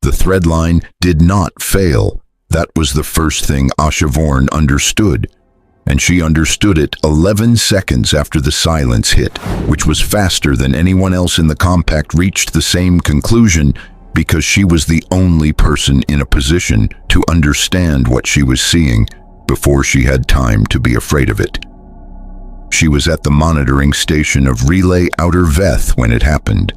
The thread line did not fail. That was the first thing Asha Vorn understood. And she understood it 11 seconds after the silence hit, which was faster than anyone else in the compact reached the same conclusion, because she was the only person in a position to understand what she was seeing before she had time to be afraid of it. She was at the monitoring station of Relay Outer Veth when it happened,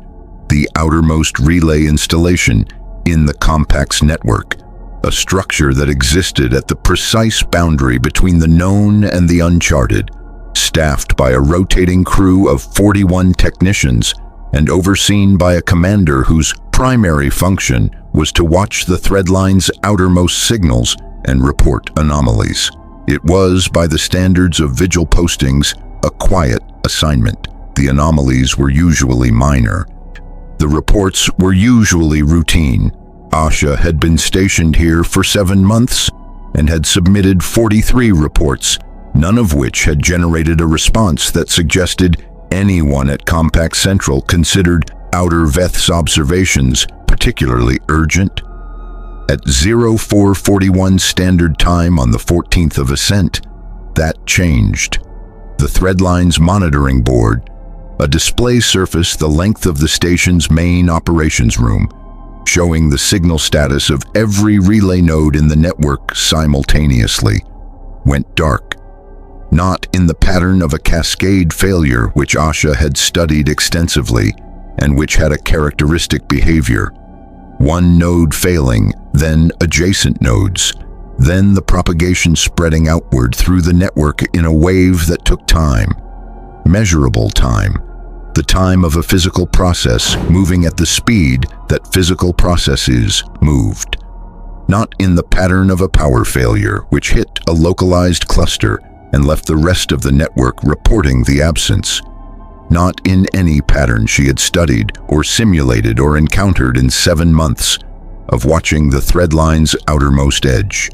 the outermost relay installation in the compact's network, a structure that existed at the precise boundary between the known and the uncharted, staffed by a rotating crew of 41 technicians and overseen by a commander whose primary function was to watch the threadline's outermost signals and report anomalies. It was, by the standards of vigil postings, a quiet assignment. The anomalies were usually minor. The reports were usually routine. Asha had been stationed here for 7 months and had submitted 43 reports, none of which had generated a response that suggested anyone at Compact Central considered Outer Veth's observations particularly urgent. At 0441 Standard Time on the 14th of Ascent, that changed. The Threadline's monitoring board, a display surface the length of the station's main operations room, showing the signal status of every relay node in the network simultaneously, went dark. Not in the pattern of a cascade failure which Asha had studied extensively and which had a characteristic behavior. One node failing, then adjacent nodes, then the propagation spreading outward through the network in a wave that took time, measurable time, the time of a physical process moving at the speed that physical processes moved. Not in the pattern of a power failure which hit a localized cluster and left the rest of the network reporting the absence. Not in any pattern she had studied or simulated or encountered in 7 months of watching the threadline's outermost edge.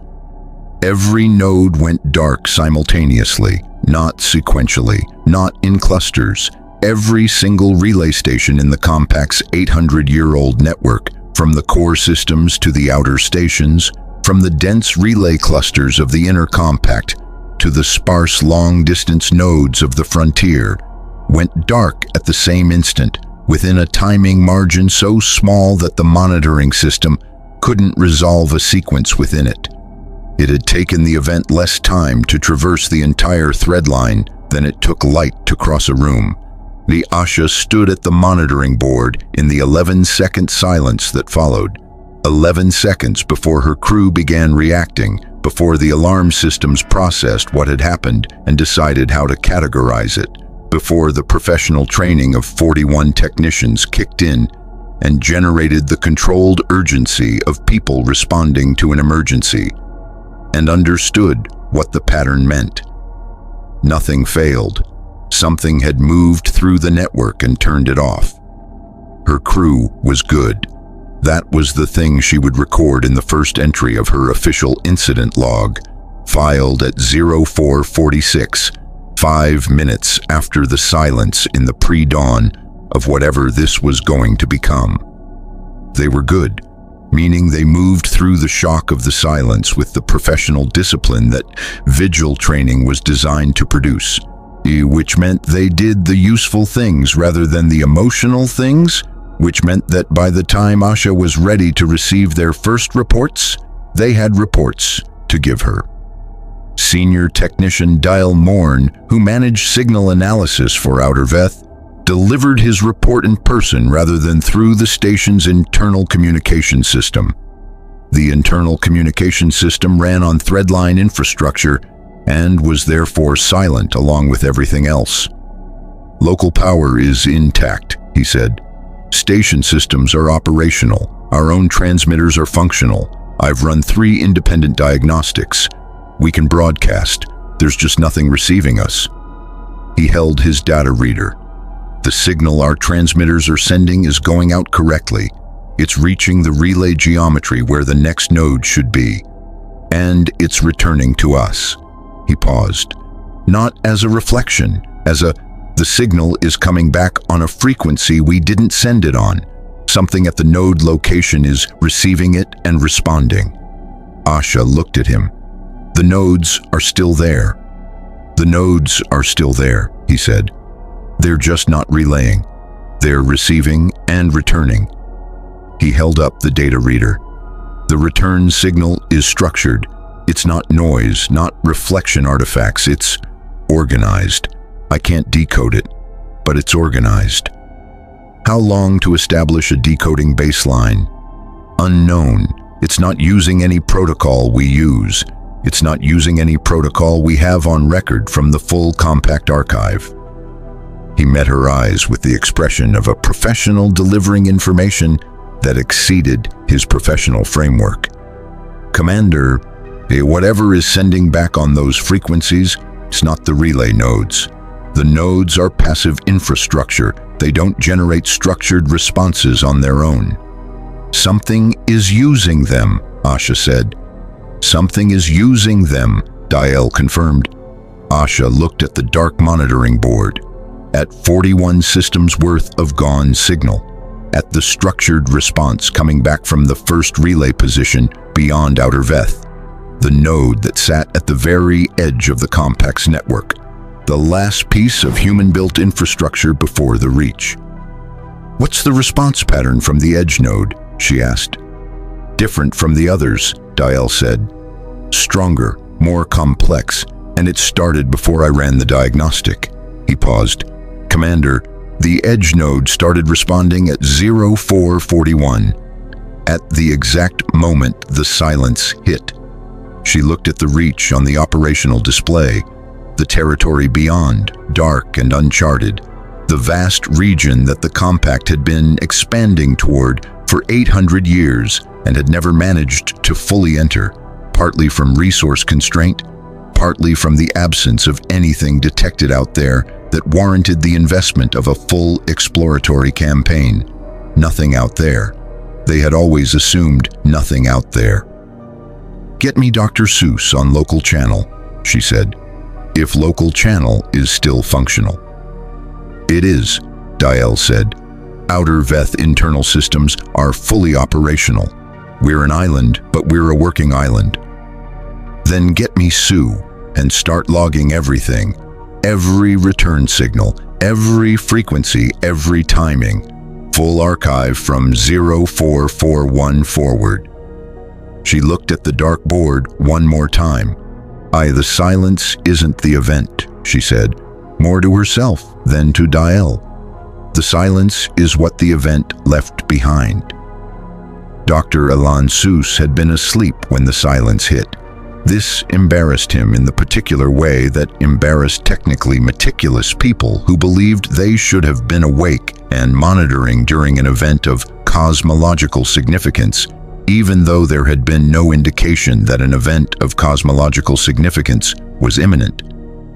Every node went dark simultaneously, not sequentially, not in clusters. Every single relay station in the Compact's 800-year-old network, from the core systems to the outer stations, from the dense relay clusters of the inner Compact to the sparse long-distance nodes of the frontier, went dark at the same instant, within a timing margin so small that the monitoring system couldn't resolve a sequence within it. It had taken the event less time to traverse the entire thread line than it took light to cross a room. The Asha stood at the monitoring board in the 11-second silence that followed. 11 seconds before her crew began reacting, before the alarm systems processed what had happened and decided how to categorize it, before the professional training of 41 technicians kicked in and generated the controlled urgency of people responding to an emergency, and understood what the pattern meant. Nothing failed. Something had moved through the network and turned it off. Her crew was good. That was the thing she would record in the first entry of her official incident log, filed at 0446, 5 minutes after the silence in the pre-dawn of whatever this was going to become. They were good, meaning they moved through the shock of the silence with the professional discipline that vigil training was designed to produce, which meant they did the useful things rather than the emotional things, which meant that by the time Asha was ready to receive their first reports, they had reports to give her. Senior Technician Dial Morn, who managed signal analysis for Outer Veth, delivered his report in person rather than through the station's internal communication system. The internal communication system ran on threadline infrastructure and was therefore silent along with everything else. Local power is intact, he said. Station systems are operational. Our own transmitters are functional. I've run 3 independent diagnostics. We can broadcast. There's just nothing receiving us. He held his data reader. The signal our transmitters are sending is going out correctly. It's reaching the relay geometry where the next node should be. And it's returning to us. He paused. Not as a reflection, the signal is coming back on a frequency we didn't send it on. Something at the node location is receiving it and responding. Asha looked at him. The nodes are still there. The nodes are still there, he said. They're just not relaying. They're receiving and returning. He held up the data reader. The return signal is structured. It's not noise, not reflection artifacts. It's organized. I can't decode it, but it's organized. How long to establish a decoding baseline? Unknown. It's not using any protocol we use. It's not using any protocol we have on record from the full compact archive. He met her eyes with the expression of a professional delivering information that exceeded his professional framework. Commander, whatever is sending back on those frequencies, it's not the relay nodes. The nodes are passive infrastructure. They don't generate structured responses on their own. Something is using them, Asha said. Something is using them, Dial confirmed. Asha looked at the dark monitoring board, at 41 systems worth of gone signal, at the structured response coming back from the first relay position beyond Outer Veth, the node that sat at the very edge of the compact's network, the last piece of human-built infrastructure before the reach. What's the response pattern from the edge node? She asked. Different from the others, Dial said. Stronger, more complex, and it started before I ran the diagnostic. He paused. Commander, the edge node started responding at 0441. At the exact moment the silence hit. She looked at the reach on the operational display, the territory beyond, dark and uncharted, the vast region that the compact had been expanding toward for 800 years and had never managed to fully enter, partly from resource constraint, partly from the absence of anything detected out there that warranted the investment of a full exploratory campaign. Nothing out there. They had always assumed nothing out there. Get me Dr. Seuss on local channel, she said, if local channel is still functional. It is, Dial said. Outer Veth internal systems are fully operational. We're an island, but we're a working island. Then get me Sue and start logging everything. Every return signal, every frequency, every timing. Full archive from 0441 forward. She looked at the dark board one more time. The silence isn't the event, she said, more to herself than to Dial. The silence is what the event left behind. Dr. Elan Seuss had been asleep when the silence hit. This embarrassed him in the particular way that embarrassed technically meticulous people who believed they should have been awake and monitoring during an event of cosmological significance, even though there had been no indication that an event of cosmological significance was imminent,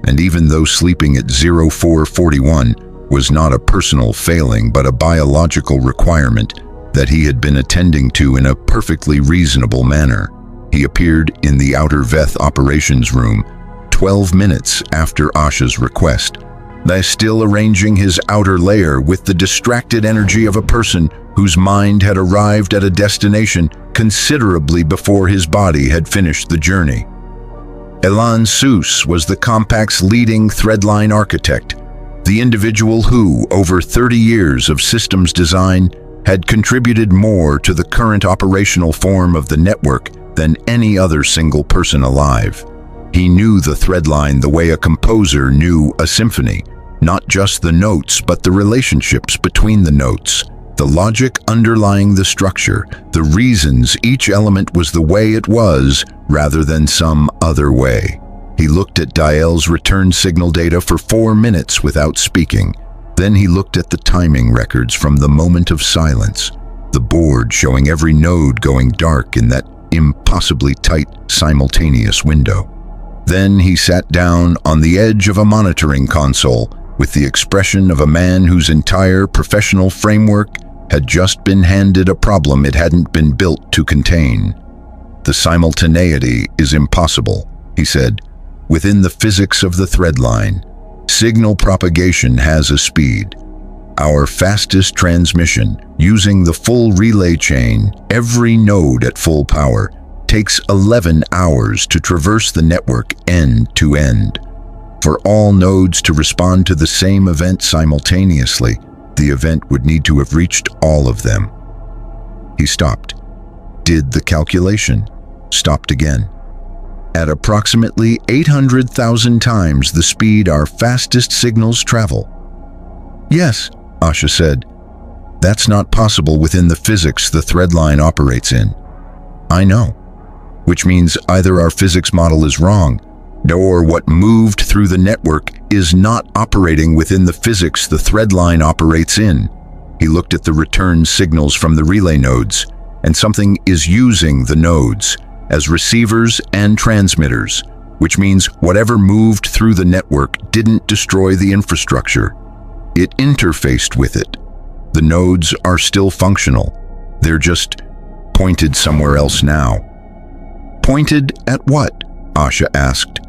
and even though sleeping at 0441 was not a personal failing but a biological requirement that he had been attending to in a perfectly reasonable manner. He appeared in the Outer Veth operations room 12 minutes after Asha's request, still arranging his outer layer with the distracted energy of a person whose mind had arrived at a destination considerably before his body had finished the journey. Elan Seuss was the compact's leading threadline architect, the individual who, over 30 years of systems design, had contributed more to the current operational form of the network than any other single person alive. He knew the threadline the way a composer knew a symphony, not just the notes but the relationships between the notes, the logic underlying the structure, the reasons each element was the way it was rather than some other way. He looked at Dial's return signal data for 4 minutes without speaking. Then he looked at the timing records from the moment of silence, the board showing every node going dark in that impossibly tight simultaneous window. Then he sat down on the edge of a monitoring console with the expression of a man whose entire professional framework had just been handed a problem it hadn't been built to contain. The simultaneity is impossible, he said, within the physics of the thread line. Signal propagation has a speed. Our fastest transmission, using the full relay chain, every node at full power, takes 11 hours to traverse the network end to end. For all nodes to respond to the same event simultaneously, the event would need to have reached all of them. He stopped, did the calculation, stopped again. At approximately 800,000 times the speed our fastest signals travel. Yes, Asha said. That's not possible within the physics the thread line operates in. I know. Which means either our physics model is wrong, or what moved through the network is not operating within the physics the thread line operates in. He looked at the return signals from the relay nodes, and something is using the nodes as receivers and transmitters, which means whatever moved through the network didn't destroy the infrastructure. It interfaced with it. The nodes are still functional. They're just pointed somewhere else now. Pointed at what? Asha asked.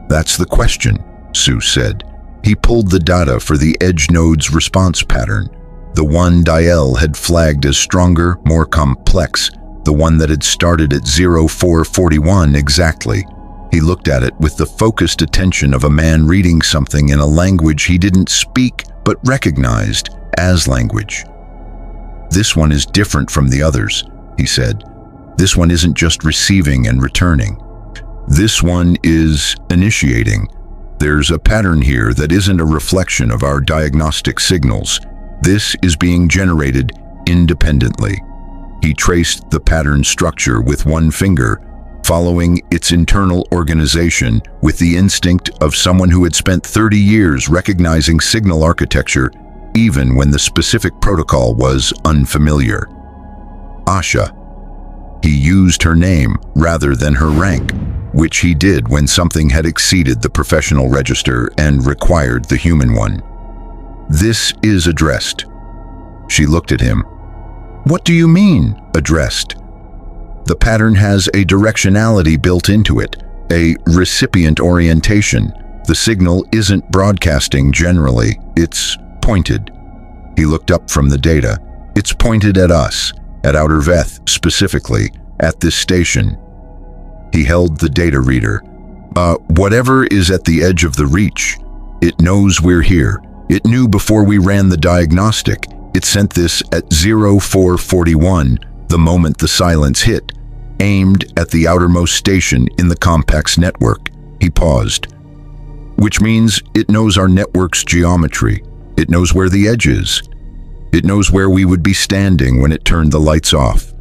That's the question, Sue said. He pulled the data for the edge node's response pattern. The one Diel had flagged as stronger, more complex, the one that had started at 0441 exactly. He looked at it with the focused attention of a man reading something in a language he didn't speak but recognized as language. This one is different from the others, he said. This one isn't just receiving and returning. This one is initiating. There's a pattern here that isn't a reflection of our diagnostic signals. This is being generated independently. He traced the pattern structure with one finger, following its internal organization with the instinct of someone who had spent 30 years recognizing signal architecture, even when the specific protocol was unfamiliar. Asha. He used her name rather than her rank, which he did when something had exceeded the professional register and required the human one. This is addressed. She looked at him. What do you mean, addressed? The pattern has a directionality built into it, a recipient orientation. The signal isn't broadcasting generally, it's pointed. He looked up from the data. It's pointed at us, at Outer Veth specifically, at this station. He held the data reader. Whatever is at the edge of the reach, it knows we're here. It knew before we ran the diagnostic. It sent this at 0441, the moment the silence hit, aimed at the outermost station in the compact's network. He paused. Which means it knows our network's geometry. It knows where the edge is. It knows where we would be standing when it turned the lights off.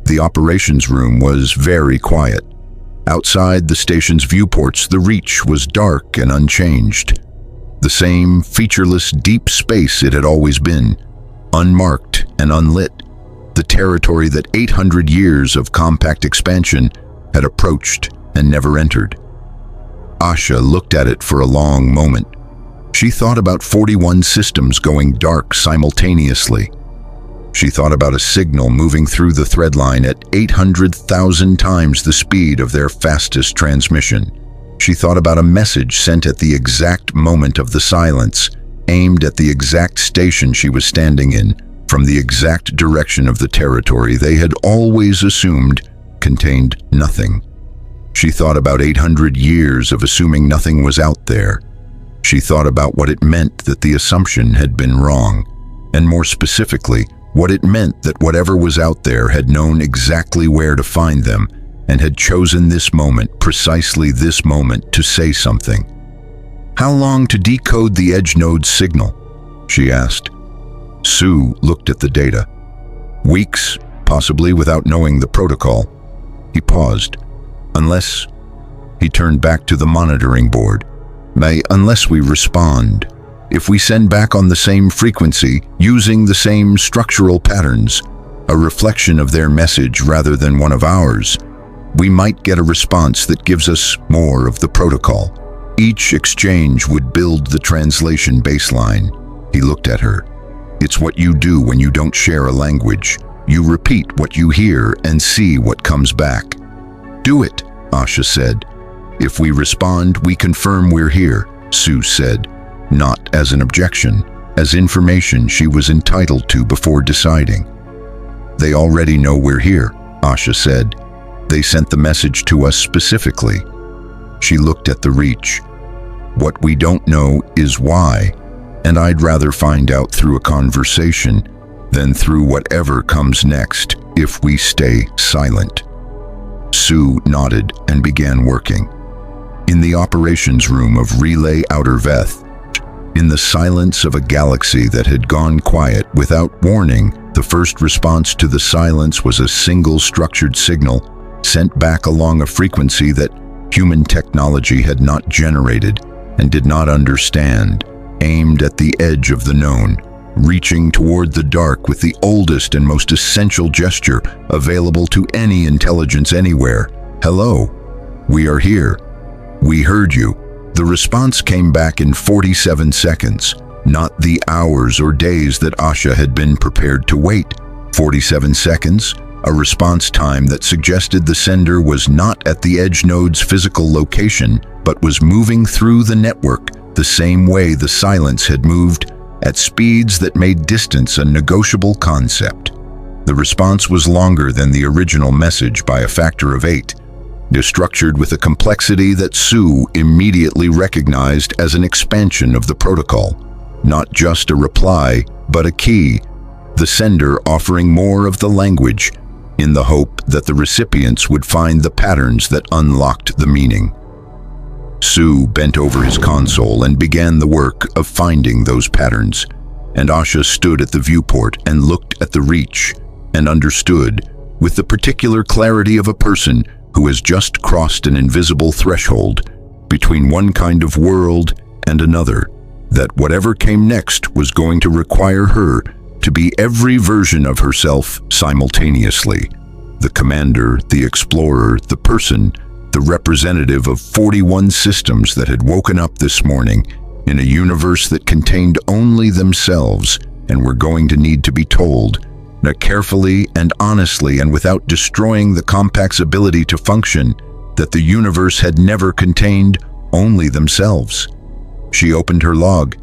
The operations room was very quiet. Outside the station's viewports, the reach was dark and unchanged. The same featureless deep space it had always been, unmarked and unlit, the territory that 800 years of compact expansion had approached and never entered. Asha looked at it for a long moment. She thought about 41 systems going dark simultaneously. She thought about a signal moving through the thread line at 800,000 times the speed of their fastest transmission. She thought about a message sent at the exact moment of the silence, aimed at the exact station she was standing in, from the exact direction of the territory they had always assumed contained nothing. She thought about 800 years of assuming nothing was out there. She thought about what it meant that the assumption had been wrong, and more specifically, what it meant that whatever was out there had known exactly where to find them, and had chosen this moment, precisely this moment, to say something. How long to decode the edge node's signal? She asked. Sue looked at the data. Weeks, possibly without knowing the protocol. He paused. Unless... He turned back to the monitoring board. Unless we respond. If we send back on the same frequency, using the same structural patterns, a reflection of their message rather than one of ours, we might get a response that gives us more of the protocol. Each exchange would build the translation baseline. He looked at her. It's what you do when you don't share a language. You repeat what you hear and see what comes back. Do it, Asha said. If we respond, we confirm we're here, Sue said, not as an objection, as information she was entitled to before deciding. "They already know we're here," Asha said. "They sent the message to us specifically." She looked at the Reach. "What we don't know is why, and I'd rather find out through a conversation than through whatever comes next if we stay silent." Sue nodded and began working. In the operations room of Relay Outer Veth, in the silence of a galaxy that had gone quiet without warning, the first response to the silence was a single structured signal sent back along a frequency that human technology had not generated and did not understand, aimed at the edge of the known, reaching toward the dark with the oldest and most essential gesture available to any intelligence anywhere. "Hello, we are here. We heard you." The response came back in 47 seconds, not the hours or days that Asha had been prepared to wait. 47 seconds, a response time that suggested the sender was not at the edge node's physical location, but was moving through the network the same way the silence had moved, at speeds that made distance a negotiable concept. The response was longer than the original message by a factor of 8, structured with a complexity that Sue immediately recognized as an expansion of the protocol. Not just a reply, but a key, the sender offering more of the language, in the hope that the recipients would find the patterns that unlocked the meaning. Sue bent over his console and began the work of finding those patterns, and Asha stood at the viewport and looked at the Reach and understood, with the particular clarity of a person who has just crossed an invisible threshold between one kind of world and another, that whatever came next was going to require her to be every version of herself simultaneously. The commander, the explorer, the person, the representative of 41 systems that had woken up this morning in a universe that contained only themselves and were going to need to be told, that carefully and honestly and without destroying the compact's ability to function, that the universe had never contained only themselves. She opened her log.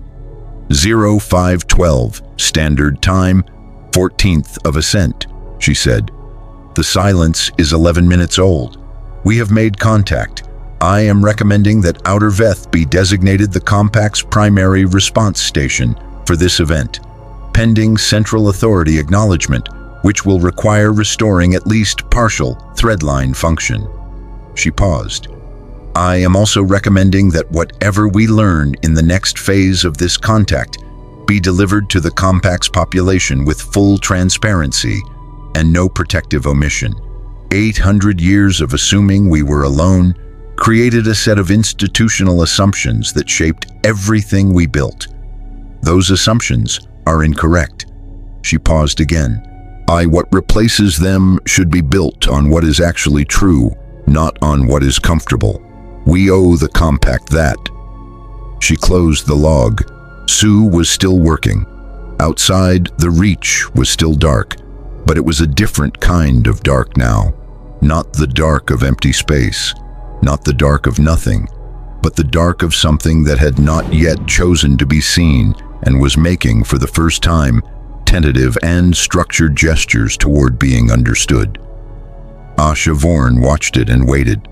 0512, standard time, 14th of ascent, she said. "The silence is 11 minutes old. We have made contact. I am recommending that Outer Veth be designated the compact's primary response station for this event, pending Central Authority acknowledgement, which will require restoring at least partial threadline function." She paused. "I am also recommending that whatever we learn in the next phase of this contact be delivered to the compact's population with full transparency and no protective omission. 800 years of assuming we were alone created a set of institutional assumptions that shaped everything we built. Those assumptions are incorrect." She paused again. What replaces them should be built on what is actually true, not on what is comfortable. We owe the compact that." She closed the log. Sue was still working. Outside, the Reach was still dark, but it was a different kind of dark now. Not the dark of empty space, not the dark of nothing, but the dark of something that had not yet chosen to be seen and was making, for the first time, tentative and structured gestures toward being understood. Asha Vorn watched it and waited.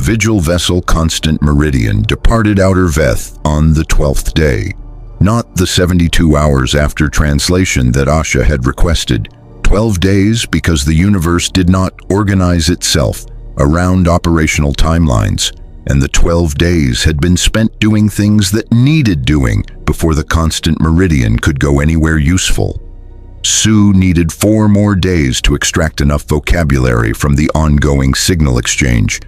Vigil vessel Constant Meridian departed Outer Veth on the 12th day, not the 72 hours after translation that Asha had requested. 12 days because the universe did not organize itself around operational timelines, and the 12 days had been spent doing things that needed doing before the Constant Meridian could go anywhere useful. Sue needed 4 more days to extract enough vocabulary from the ongoing signal exchange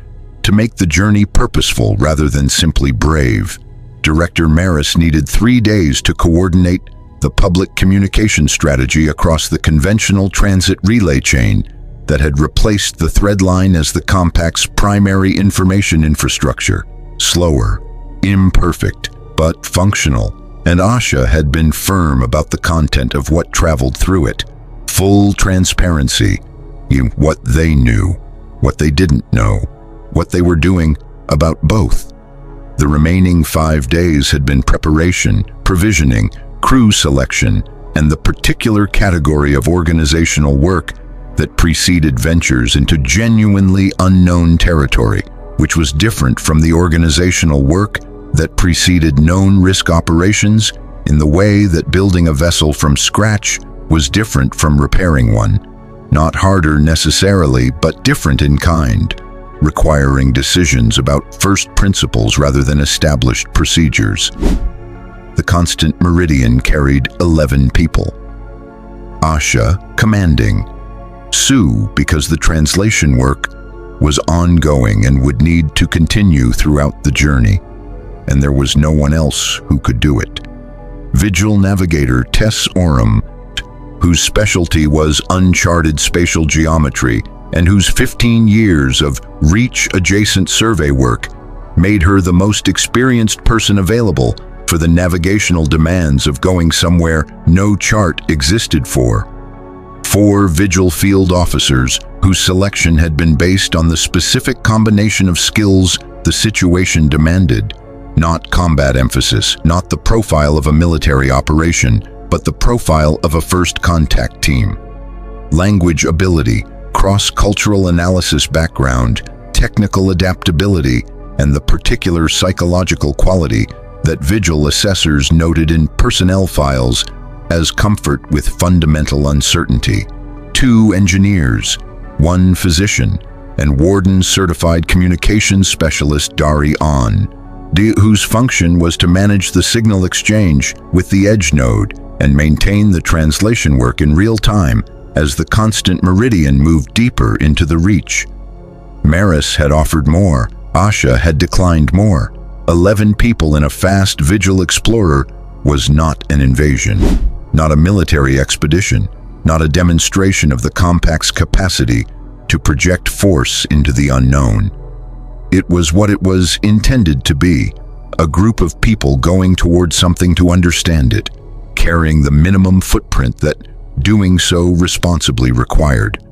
to make the journey purposeful rather than simply brave. Director Maris needed 3 days to coordinate the public communication strategy across the conventional transit relay chain that had replaced the thread line as the compact's primary information infrastructure. Slower, imperfect, but functional, and Asha had been firm about the content of what traveled through it. Full transparency in what they knew, what they didn't know, what they were doing about both. The remaining 5 days had been preparation, provisioning, crew selection, and the particular category of organizational work that preceded ventures into genuinely unknown territory, which was different from the organizational work that preceded known risk operations in the way that building a vessel from scratch was different from repairing one. Not harder necessarily, but different in kind, requiring decisions about first principles rather than established procedures. The Constant Meridian carried 11 people. Asha commanding. Sue, because the translation work was ongoing and would need to continue throughout the journey, and there was no one else who could do it. Vigil navigator Tess Oram, whose specialty was uncharted spatial geometry and whose 15 years of reach-adjacent survey work made her the most experienced person available for the navigational demands of going somewhere no chart existed for. 4 Vigil field officers whose selection had been based on the specific combination of skills the situation demanded, not combat emphasis, not the profile of a military operation, but the profile of a first contact team. Language ability, cross-cultural analysis background, technical adaptability, and the particular psychological quality that Vigil assessors noted in personnel files as comfort with fundamental uncertainty. 2 engineers, 1 physician, and Warden-certified communications specialist Dari An, whose function was to manage the signal exchange with the Edge node and maintain the translation work in real time as the Constant Meridian moved deeper into the Reach. Maris had offered more. Asha had declined more. 11 people in a fast Vigil Explorer was not an invasion, not a military expedition, not a demonstration of the compact's capacity to project force into the unknown. It was what it was intended to be, a group of people going toward something to understand it, carrying the minimum footprint that doing so responsibly required.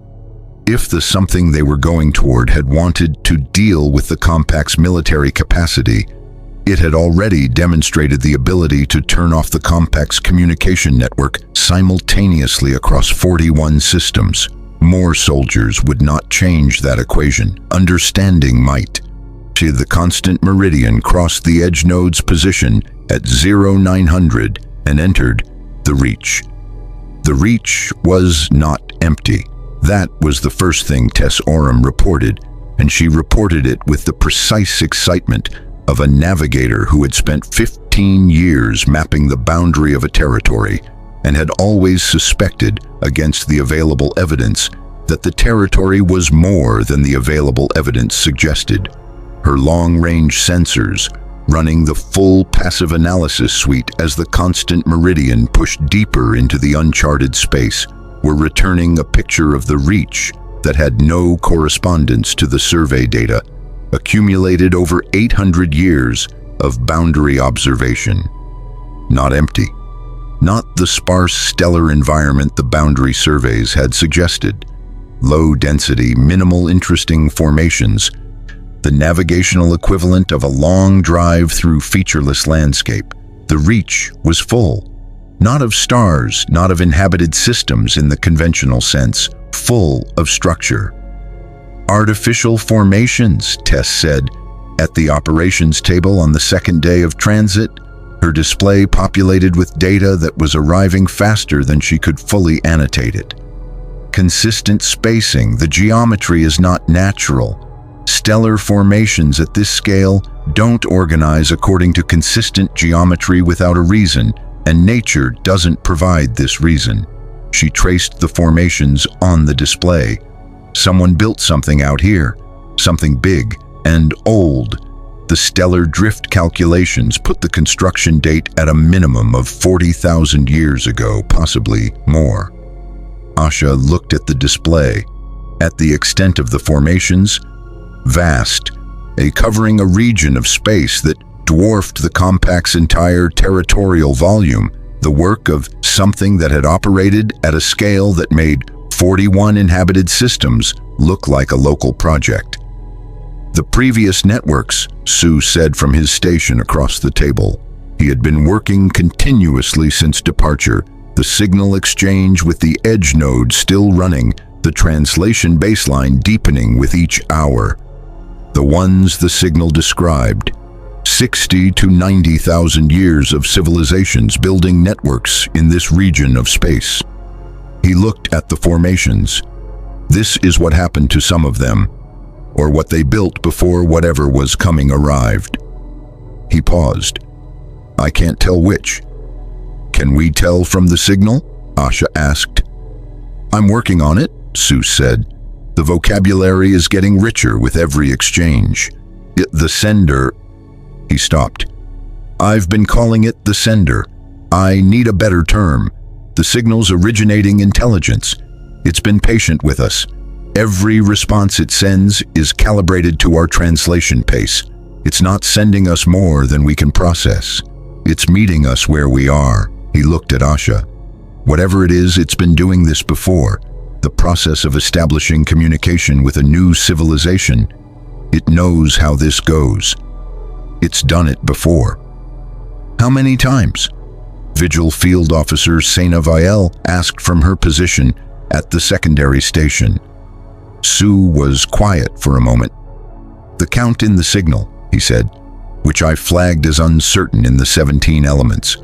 If the something they were going toward had wanted to deal with the compact's military capacity, it had already demonstrated the ability to turn off the compact's communication network simultaneously across 41 systems. More soldiers would not change that equation. Understanding might. The Constant Meridian crossed the Edge node's position at 0900 and entered the Reach. The Reach was not empty. That was the first thing Tess Oram reported, and she reported it with the precise excitement of a navigator who had spent 15 years mapping the boundary of a territory and had always suspected, against the available evidence, that the territory was more than the available evidence suggested. Her long-range sensors, running the full passive analysis suite as the Constant Meridian pushed deeper into the uncharted space, were returning a picture of the Reach that had no correspondence to the survey data, accumulated over 800 years of boundary observation. Not empty. Not the sparse stellar environment the boundary surveys had suggested. Low-density, minimal interesting formations, the navigational equivalent of a long drive through featureless landscape. The Reach was full. Not of stars, not of inhabited systems in the conventional sense, full of structure. Artificial formations, Tess said. At the operations table on the second day of transit, her display populated with data that was arriving faster than she could fully annotate it. Consistent spacing, the geometry is not natural. Stellar formations at this scale don't organize according to consistent geometry without a reason, and nature doesn't provide this reason. She traced the formations on the display. Someone built something out here, something big and old. The stellar drift calculations put the construction date at a minimum of 40,000 years ago, possibly more. Asha looked at the display. At the extent of the formations, vast, covering a region of space that dwarfed the compact's entire territorial volume, the work of something that had operated at a scale that made 41 inhabited systems look like a local project. The previous networks, Sue said from his station across the table. He had been working continuously since departure, the signal exchange with the edge node still running, the translation baseline deepening with each hour. The ones the signal described, 60 to 90,000 years of civilizations building networks in this region of space. He looked at the formations. This is what happened to some of them, or what they built before whatever was coming arrived. He paused. I can't tell which. Can we tell from the signal? Asha asked. I'm working on it, Sue said. The vocabulary is getting richer with every exchange. The sender... He stopped. I've been calling it the sender. I need a better term. The signal's originating intelligence. It's been patient with us. Every response it sends is calibrated to our translation pace. It's not sending us more than we can process. It's meeting us where we are. He looked at Asha. Whatever it is, it's been doing this before. The process of establishing communication with a new civilization. It knows how this goes. It's done it before. How many times? Vigil Field Officer Sena Vielle asked from her position at the secondary station. Sue was quiet for a moment. The count in the signal, he said, which I flagged as uncertain in the 17 elements.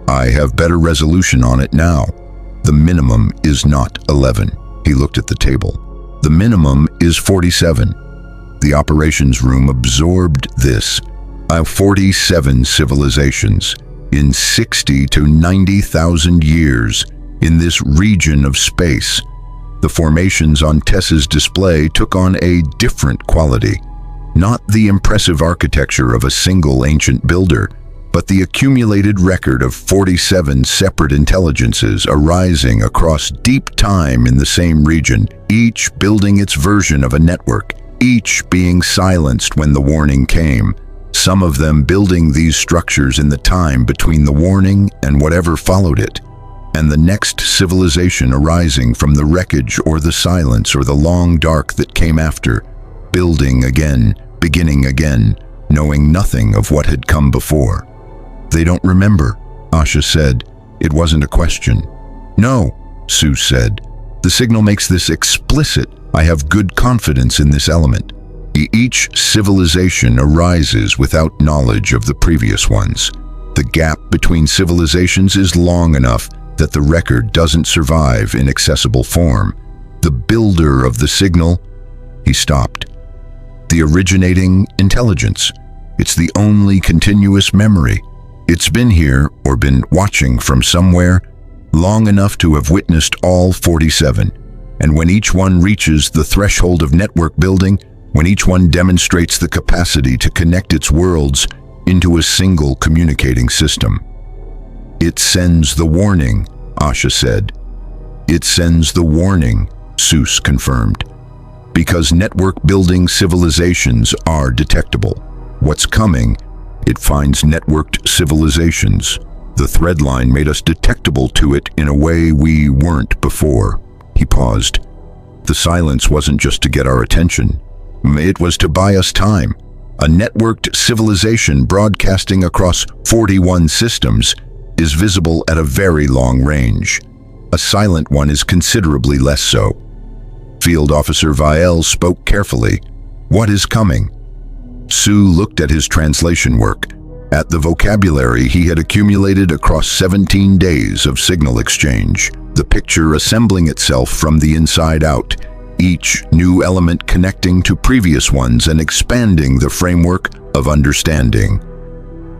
I have better resolution on it now. The minimum is not 11. He looked at the table. The minimum is 47. The operations room absorbed this. 47 civilizations in 60 to 90,000 years in this region of space. The formations on Tess's display took on a different quality. Not the impressive architecture of a single ancient builder, but the accumulated record of 47 separate intelligences arising across deep time in the same region, each building its version of a network, each being silenced when the warning came. Some of them building these structures in the time between the warning and whatever followed it, and the next civilization arising from the wreckage or the silence or the long dark that came after, building again, beginning again, knowing nothing of what had come before. They don't remember, Asha said. It wasn't a question. No, Sue said. The signal makes this explicit. I have good confidence in this element. Each civilization arises without knowledge of the previous ones. The gap between civilizations is long enough that the record doesn't survive in accessible form. The builder of the signal, he stopped. The originating intelligence. It's the only continuous memory. It's been here or been watching from somewhere long enough to have witnessed all 47. And when each one reaches the threshold of network building, when each one demonstrates the capacity to connect its worlds into a single communicating system. It sends the warning, Asha said. It sends the warning, Seuss confirmed. Because network-building civilizations are detectable. What's coming, it finds networked civilizations. The thread line made us detectable to it in a way we weren't before. He paused. The silence wasn't just to get our attention. It was to buy us time. A networked civilization broadcasting across 41 systems is visible at a very long range. A silent one is considerably less so. Field Officer Vielle spoke carefully. "What is coming?" Sue looked at his translation work, at the vocabulary he had accumulated across 17 days of signal exchange, the picture assembling itself from the inside out, each new element connecting to previous ones and expanding the framework of understanding.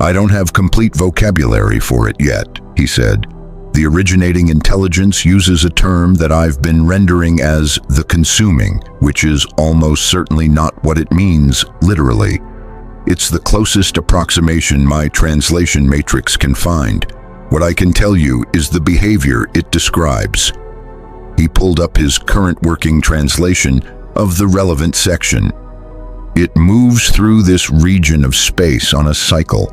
"I don't have complete vocabulary for it yet," he said. "The originating intelligence uses a term that I've been rendering as the consuming, which is almost certainly not what it means literally. It's the closest approximation my translation matrix can find. What I can tell you is the behavior it describes." He pulled up his current working translation of the relevant section. "It moves through this region of space on a cycle.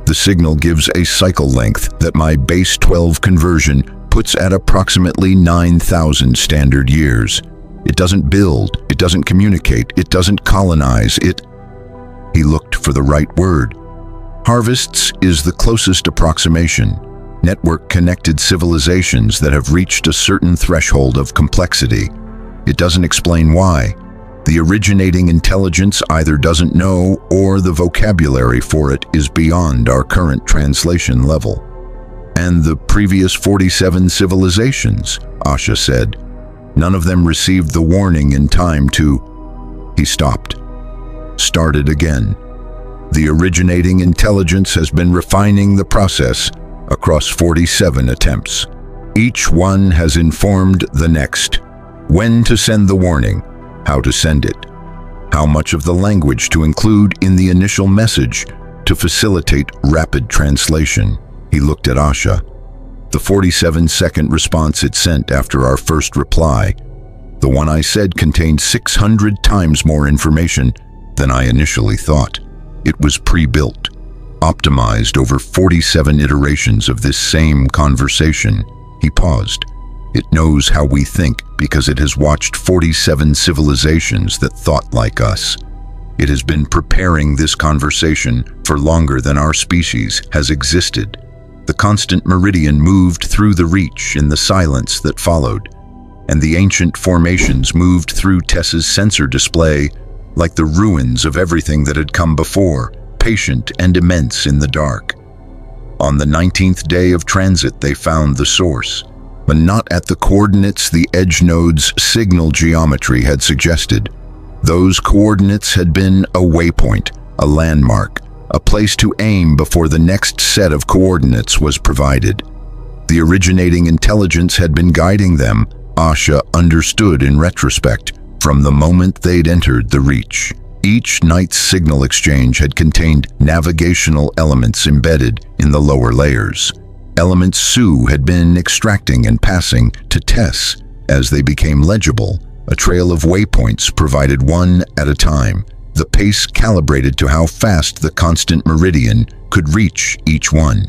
The signal gives a cycle length that my base 12 conversion puts at approximately 9,000 standard years. It doesn't build, it doesn't communicate, it doesn't colonize, it..." He looked for the right word. "Harvests is the closest approximation. Network-connected civilizations that have reached a certain threshold of complexity. It doesn't explain why. The originating intelligence either doesn't know or the vocabulary for it is beyond our current translation level." "And the previous 47 civilizations," Asha said. "None of them received the warning in time to..." He stopped. Started again. "The originating intelligence has been refining the process across 47 attempts. Each one has informed the next. When to send the warning, how to send it, how much of the language to include in the initial message to facilitate rapid translation." He looked at Asha. "The 47-second response it sent after our first reply, the one I said contained 600 times more information than I initially thought. It was pre-built, optimized over 47 iterations of this same conversation." He paused. "It knows how we think because it has watched 47 civilizations that thought like us. It has been preparing this conversation for longer than our species has existed." The constant meridian moved through the reach in the silence that followed, and the ancient formations moved through Tess's sensor display like the ruins of everything that had come before, patient and immense in the dark. On the 19th day of transit, they found the source, but not at the coordinates the edge node's signal geometry had suggested. Those coordinates had been a waypoint, a landmark, a place to aim before the next set of coordinates was provided. The originating intelligence had been guiding them, Asha understood in retrospect, from the moment they'd entered the reach. Each night's signal exchange had contained navigational elements embedded in the lower layers. Elements Sue had been extracting and passing to Tess as they became legible, a trail of waypoints provided one at a time, the pace calibrated to how fast the constant meridian could reach each one.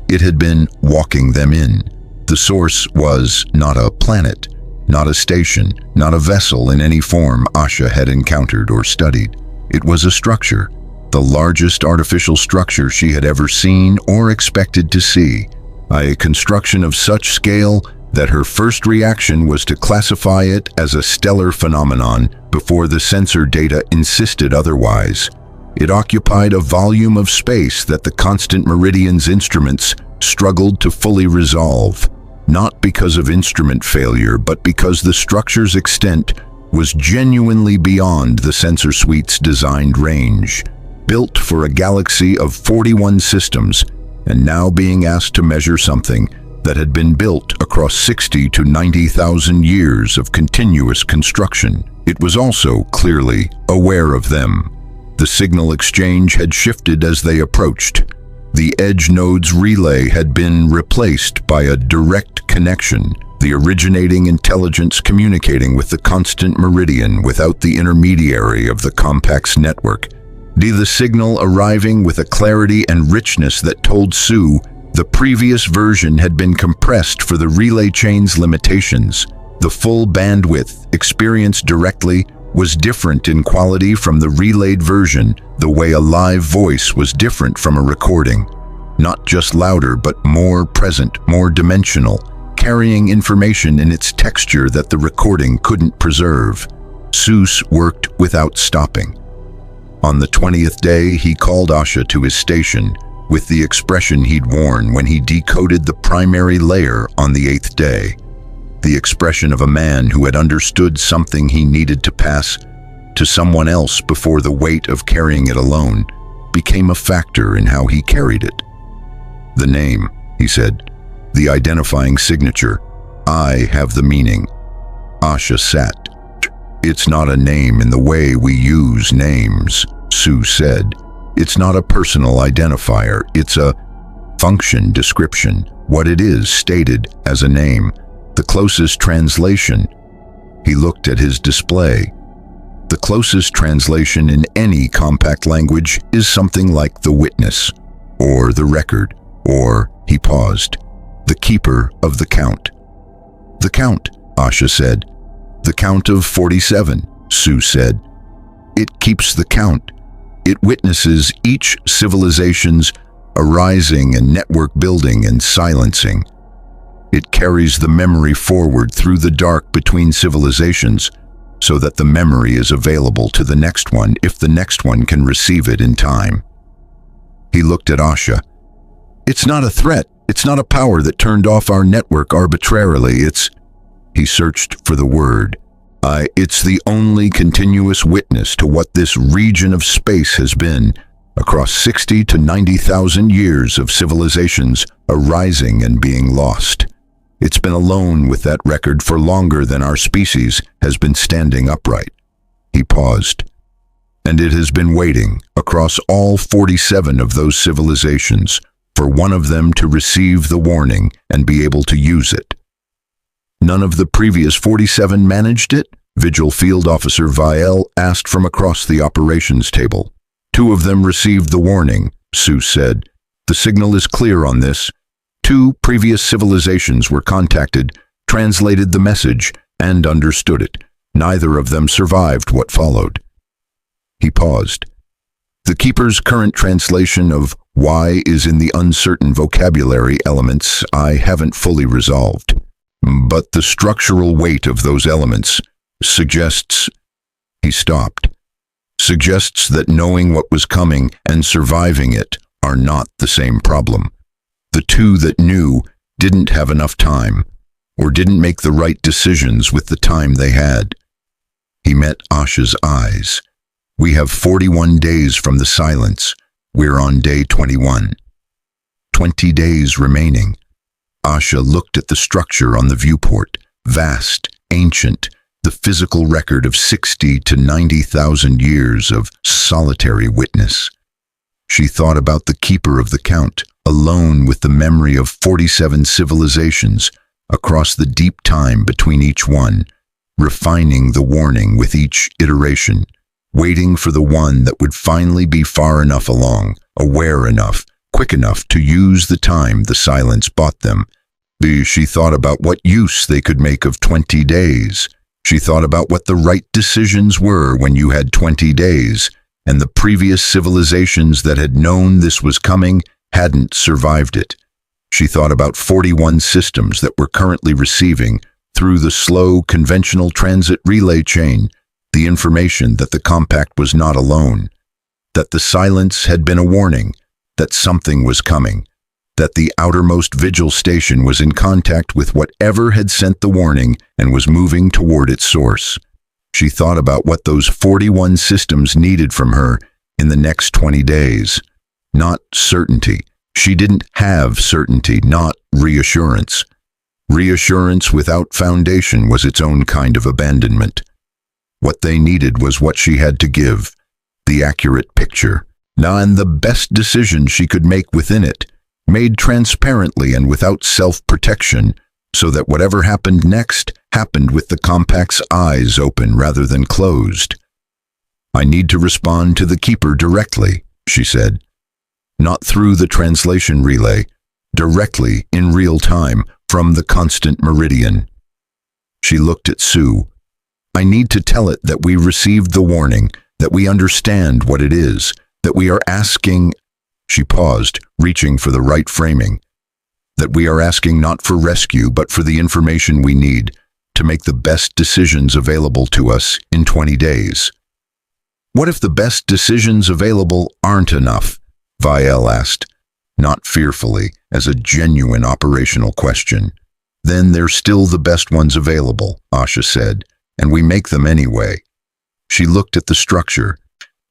It had been walking them in. The source was not a planet, not a station, not a vessel in any form Asha had encountered or studied. It was a structure, the largest artificial structure she had ever seen or expected to see, a construction of such scale that her first reaction was to classify it as a stellar phenomenon before the sensor data insisted otherwise. It occupied a volume of space that the constant meridian's instruments struggled to fully resolve, not because of instrument failure, but because the structure's extent was genuinely beyond the sensor suite's designed range. Built for a galaxy of 41 systems, and now being asked to measure something that had been built across 60 to 90,000 years of continuous construction. It was also clearly aware of them. The signal exchange had shifted as they approached. The edge node's relay had been replaced by a direct connection, the originating intelligence communicating with the constant meridian without the intermediary of the complex network. The signal arriving with a clarity and richness that told Sue the previous version had been compressed for the relay chain's limitations. The full bandwidth experienced directly was different in quality from the relayed version, the way a live voice was different from a recording. Not just louder, but more present, more dimensional, carrying information in its texture that the recording couldn't preserve. Seuss worked without stopping. On the 20th day, he called Asha to his station with the expression he'd worn when he decoded the primary layer on the 8th day. The expression of a man who had understood something he needed to pass to someone else before the weight of carrying it alone became a factor in how he carried it. "The name," he said, "the identifying signature. I have the meaning." Asha sat. "It's not a name in the way we use names," Sue said. "It's not a personal identifier. It's a function description, what it is stated as a name. The closest translation." He looked at his display. "The closest translation in any compact language is something like the witness, or the record, or," he paused, "the keeper of the count." "The count," Asha said. "The count of 47, Sue said. "It keeps the count. It witnesses each civilization's arising and network building and silencing. It carries the memory forward through the dark between civilizations so that the memory is available to the next one if the next one can receive it in time." He looked at Asha. "It's not a threat. It's not a power that turned off our network arbitrarily. He searched for the word. "It's the only continuous witness to what this region of space has been, across 60 to 90,000 years of civilizations arising and being lost. It's been alone with that record for longer than our species has been standing upright." He paused. "And it has been waiting, across all 47 of those civilizations, for one of them to receive the warning and be able to use it. None of the previous 47 managed it?" Vigil Field Officer Vielle asked from across the operations table. "Two of them received the warning," Sue said. "The signal is clear on this. 2 previous civilizations were contacted, translated the message, and understood it. Neither of them survived what followed." He paused. "The Keeper's current translation of why is in the uncertain vocabulary elements I haven't fully resolved. But the structural weight of those elements suggests..." He stopped. "Suggests that knowing what was coming and surviving it are not the same problem. The 2 that knew didn't have enough time, or didn't make the right decisions with the time they had." He met Asha's eyes. "We have 41 days from the silence. We're on day 21. 20 days remaining." Asha looked at the structure on the viewport, vast, ancient, the physical record of 60 to 90,000 years of solitary witness. She thought about the keeper of the count, alone with the memory of 47 civilizations across the deep time between each one, refining the warning with each iteration, waiting for the one that would finally be far enough along, aware enough, quick enough to use the time the silence bought them. She thought about what use they could make of 20 days. She thought about what the right decisions were when you had 20 days, and the previous civilizations that had known this was coming hadn't survived it. She thought about 41 systems that were currently receiving, through the slow, conventional transit relay chain, the information that the compact was not alone, that the silence had been a warning, that something was coming, that the outermost vigil station was in contact with whatever had sent the warning and was moving toward its source. She thought about what those 41 systems needed from her in the next 20 days. Not certainty. She didn't have certainty, not reassurance. Reassurance without foundation was its own kind of abandonment. What they needed was what she had to give, the accurate picture, and the best decision she could make within it, made transparently and without self-protection, so that whatever happened next happened with the compact's eyes open rather than closed. "I need to respond to the Keeper directly," she said. "Not through the translation relay, directly, in real time, from the constant meridian." She looked at Sue. "I need to tell it that we received the warning, that we understand what it is, that we are asking..." She paused, reaching for the right framing. that we are asking not for rescue but for the information we need to make the best decisions available to us in 20 days. What if the best decisions available aren't enough? Vielle asked, not fearfully, as a genuine operational question. Then they're still the best ones available, Asha said, and we make them anyway. She looked at the structure,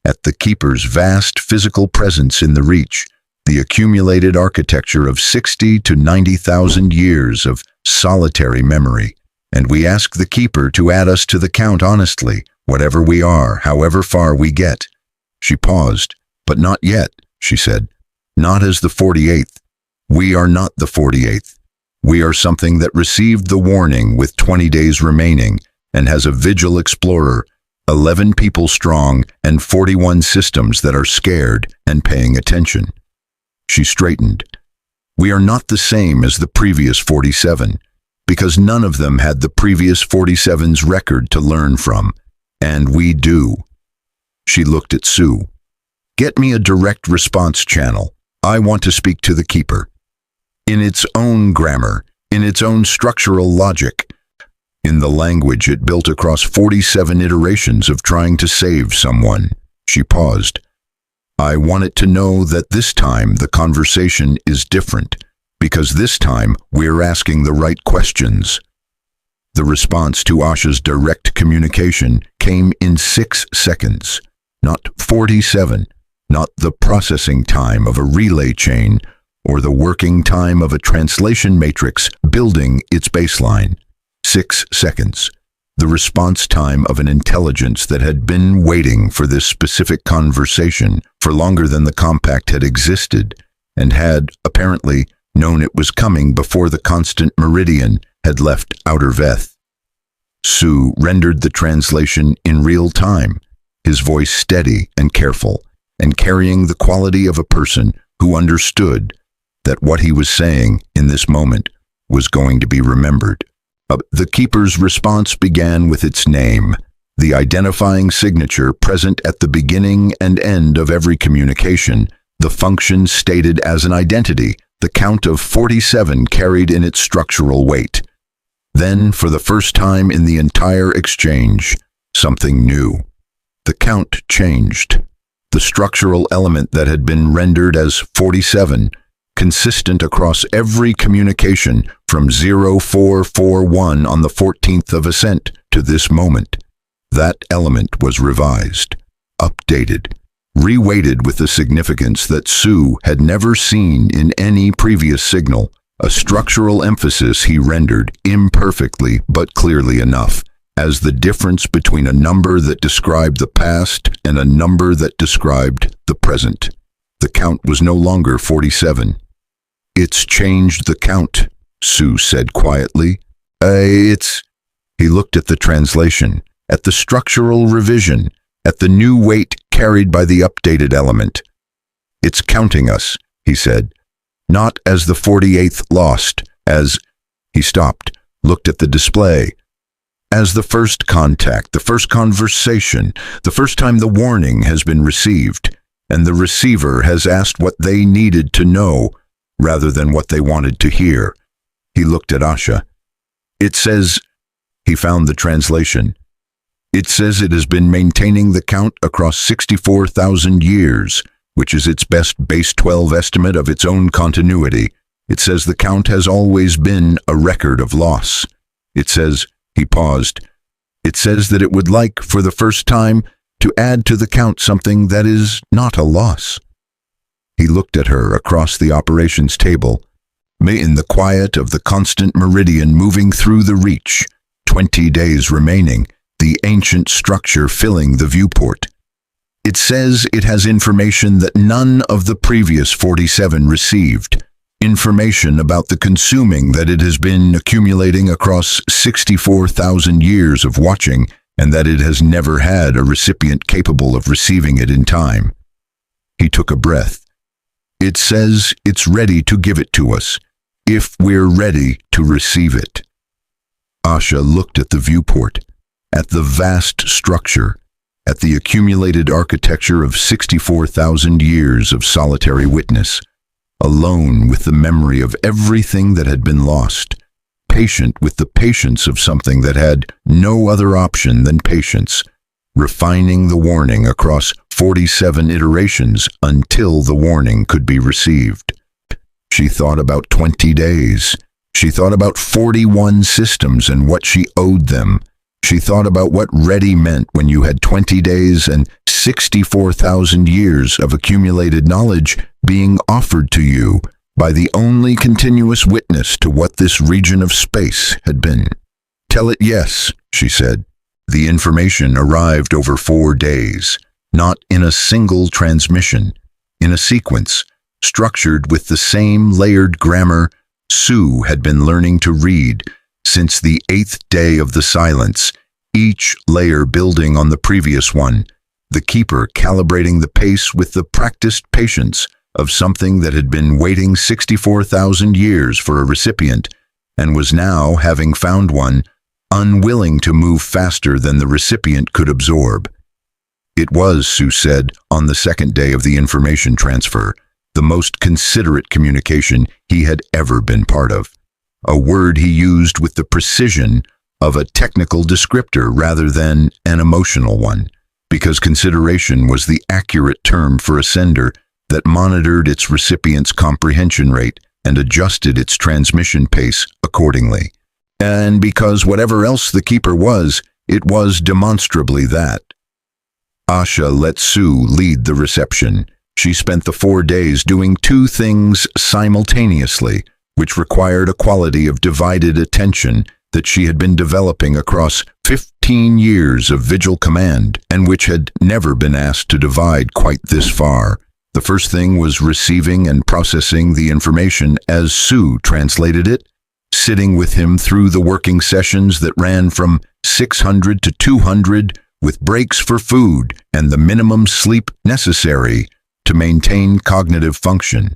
at the Keeper's vast physical presence in the Reach, the accumulated architecture of 60 to 90,000 years of solitary memory. And we ask the Keeper to add us to the count honestly, whatever we are, however far we get. She paused. But not yet, she said. Not as the 48th. We are not the 48th. We are something that received the warning with 20 days remaining and has a Vigil Explorer, 11 people strong, and 41 systems that are scared and paying attention. She straightened. We are not the same as the previous 47, because none of them had the previous 47's record to learn from, and we do. She looked at Sue. Get me a direct response channel. I want to speak to the Keeper. In its own grammar, in its own structural logic, in the language it built across 47 iterations of trying to save someone. She paused. I want it to know that this time the conversation is different, because this time we're asking the right questions. The response to Asha's direct communication came in 6 seconds, not 47, not the processing time of a relay chain or the working time of a translation matrix building its baseline. 6 seconds. The response time of an intelligence that had been waiting for this specific conversation for longer than the compact had existed, and had, apparently, known it was coming before the constant meridian had left outer Veth. Sue rendered the translation in real time, his voice steady and careful, and carrying the quality of a person who understood that what he was saying in this moment was going to be remembered. The Keeper's response began with its name, the identifying signature present at the beginning and end of every communication, the function stated as an identity, the count of 47 carried in its structural weight. Then, for the first time in the entire exchange, something new. The count changed. The structural element that had been rendered as 47, consistent across every communication from 0441 on the 14th of Ascent to this moment. That element was revised, updated, reweighted with a significance that Sue had never seen in any previous signal, a structural emphasis he rendered imperfectly but clearly enough, as the difference between a number that described the past and a number that described the present. The count was no longer 47. It's changed the count, Sue said quietly. He looked at the translation, at the structural revision, at the new weight carried by the updated element. It's counting us, he said, not as the 48th lost, as... He stopped, looked at the display. As the first contact, the first conversation, the first time the warning has been received, and the receiver has asked what they needed to know, rather than what they wanted to hear. He looked at Asha. It says, he found the translation. It says it has been maintaining the count across 64,000 years, which is its best base 12 estimate of its own continuity. It says the count has always been a record of loss. It says, he paused, it says that it would like, for the first time, to add to the count something that is not a loss. He looked at her across the operations table, in the quiet of the constant meridian moving through the Reach, 20 days remaining, the ancient structure filling the viewport. It says it has information that none of the previous 47 received, information about the consuming that it has been accumulating across 64,000 years of watching, and that it has never had a recipient capable of receiving it in time. He took a breath. It says it's ready to give it to us, if we're ready to receive it. Asha looked at the viewport, at the vast structure, at the accumulated architecture of 64,000 years of solitary witness. alone with the memory of everything that had been lost, patient with the patience of something that had no other option than patience, refining the warning across 47 iterations until the warning could be received. She thought about 20 days. She thought about 41 systems and what she owed them. She thought about what ready meant when you had 20 days and 64,000 years of accumulated knowledge being offered to you by the only continuous witness to what this region of space had been. "Tell it yes," she said. The information arrived over 4 days, not in a single transmission, in a sequence, structured with the same layered grammar Sue had been learning to read since the 8th day of the silence, each layer building on the previous one, the keeper calibrating the pace with the practiced patience of something that had been waiting 64,000 years for a recipient and was now, having found one, unwilling to move faster than the recipient could absorb. It was, Sue said, on the 2nd day of the information transfer, the most considerate communication he had ever been part of. A word he used with the precision of a technical descriptor rather than an emotional one, because consideration was the accurate term for a sender that monitored its recipient's comprehension rate and adjusted its transmission pace accordingly. And because whatever else the keeper was, it was demonstrably that. Asha let Sue lead the reception. She spent the 4 days doing 2 things simultaneously, which required a quality of divided attention that she had been developing across 15 years of vigil command and which had never been asked to divide quite this far. The first thing was receiving and processing the information as Sue translated it, sitting with him through the working sessions that ran from 600 to 200 with breaks for food and the minimum sleep necessary to maintain cognitive function.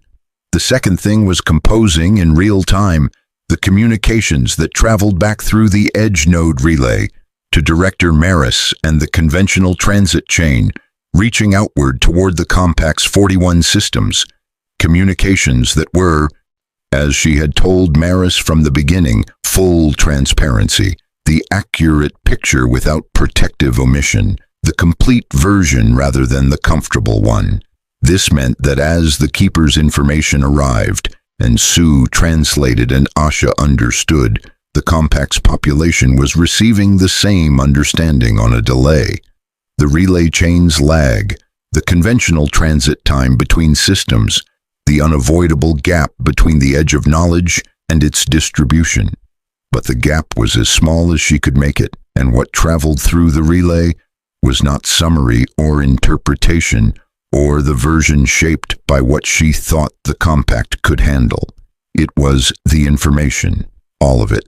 The second thing was composing in real time the communications that traveled back through the edge node relay to Director Maris and the conventional transit chain, reaching outward toward the Compact's 41 systems, communications that were, as she had told Maris from the beginning, full transparency, the accurate picture without protective omission, the complete version rather than the comfortable one. This meant that as the Keeper's information arrived, and Sue translated and Asha understood, the Compact's population was receiving the same understanding on a delay. The relay chain's lag, the conventional transit time between systems, the unavoidable gap between the edge of knowledge and its distribution. But the gap was as small as she could make it, and what traveled through the relay was not summary or interpretation, or the version shaped by what she thought the Compact could handle. It was the information, all of it.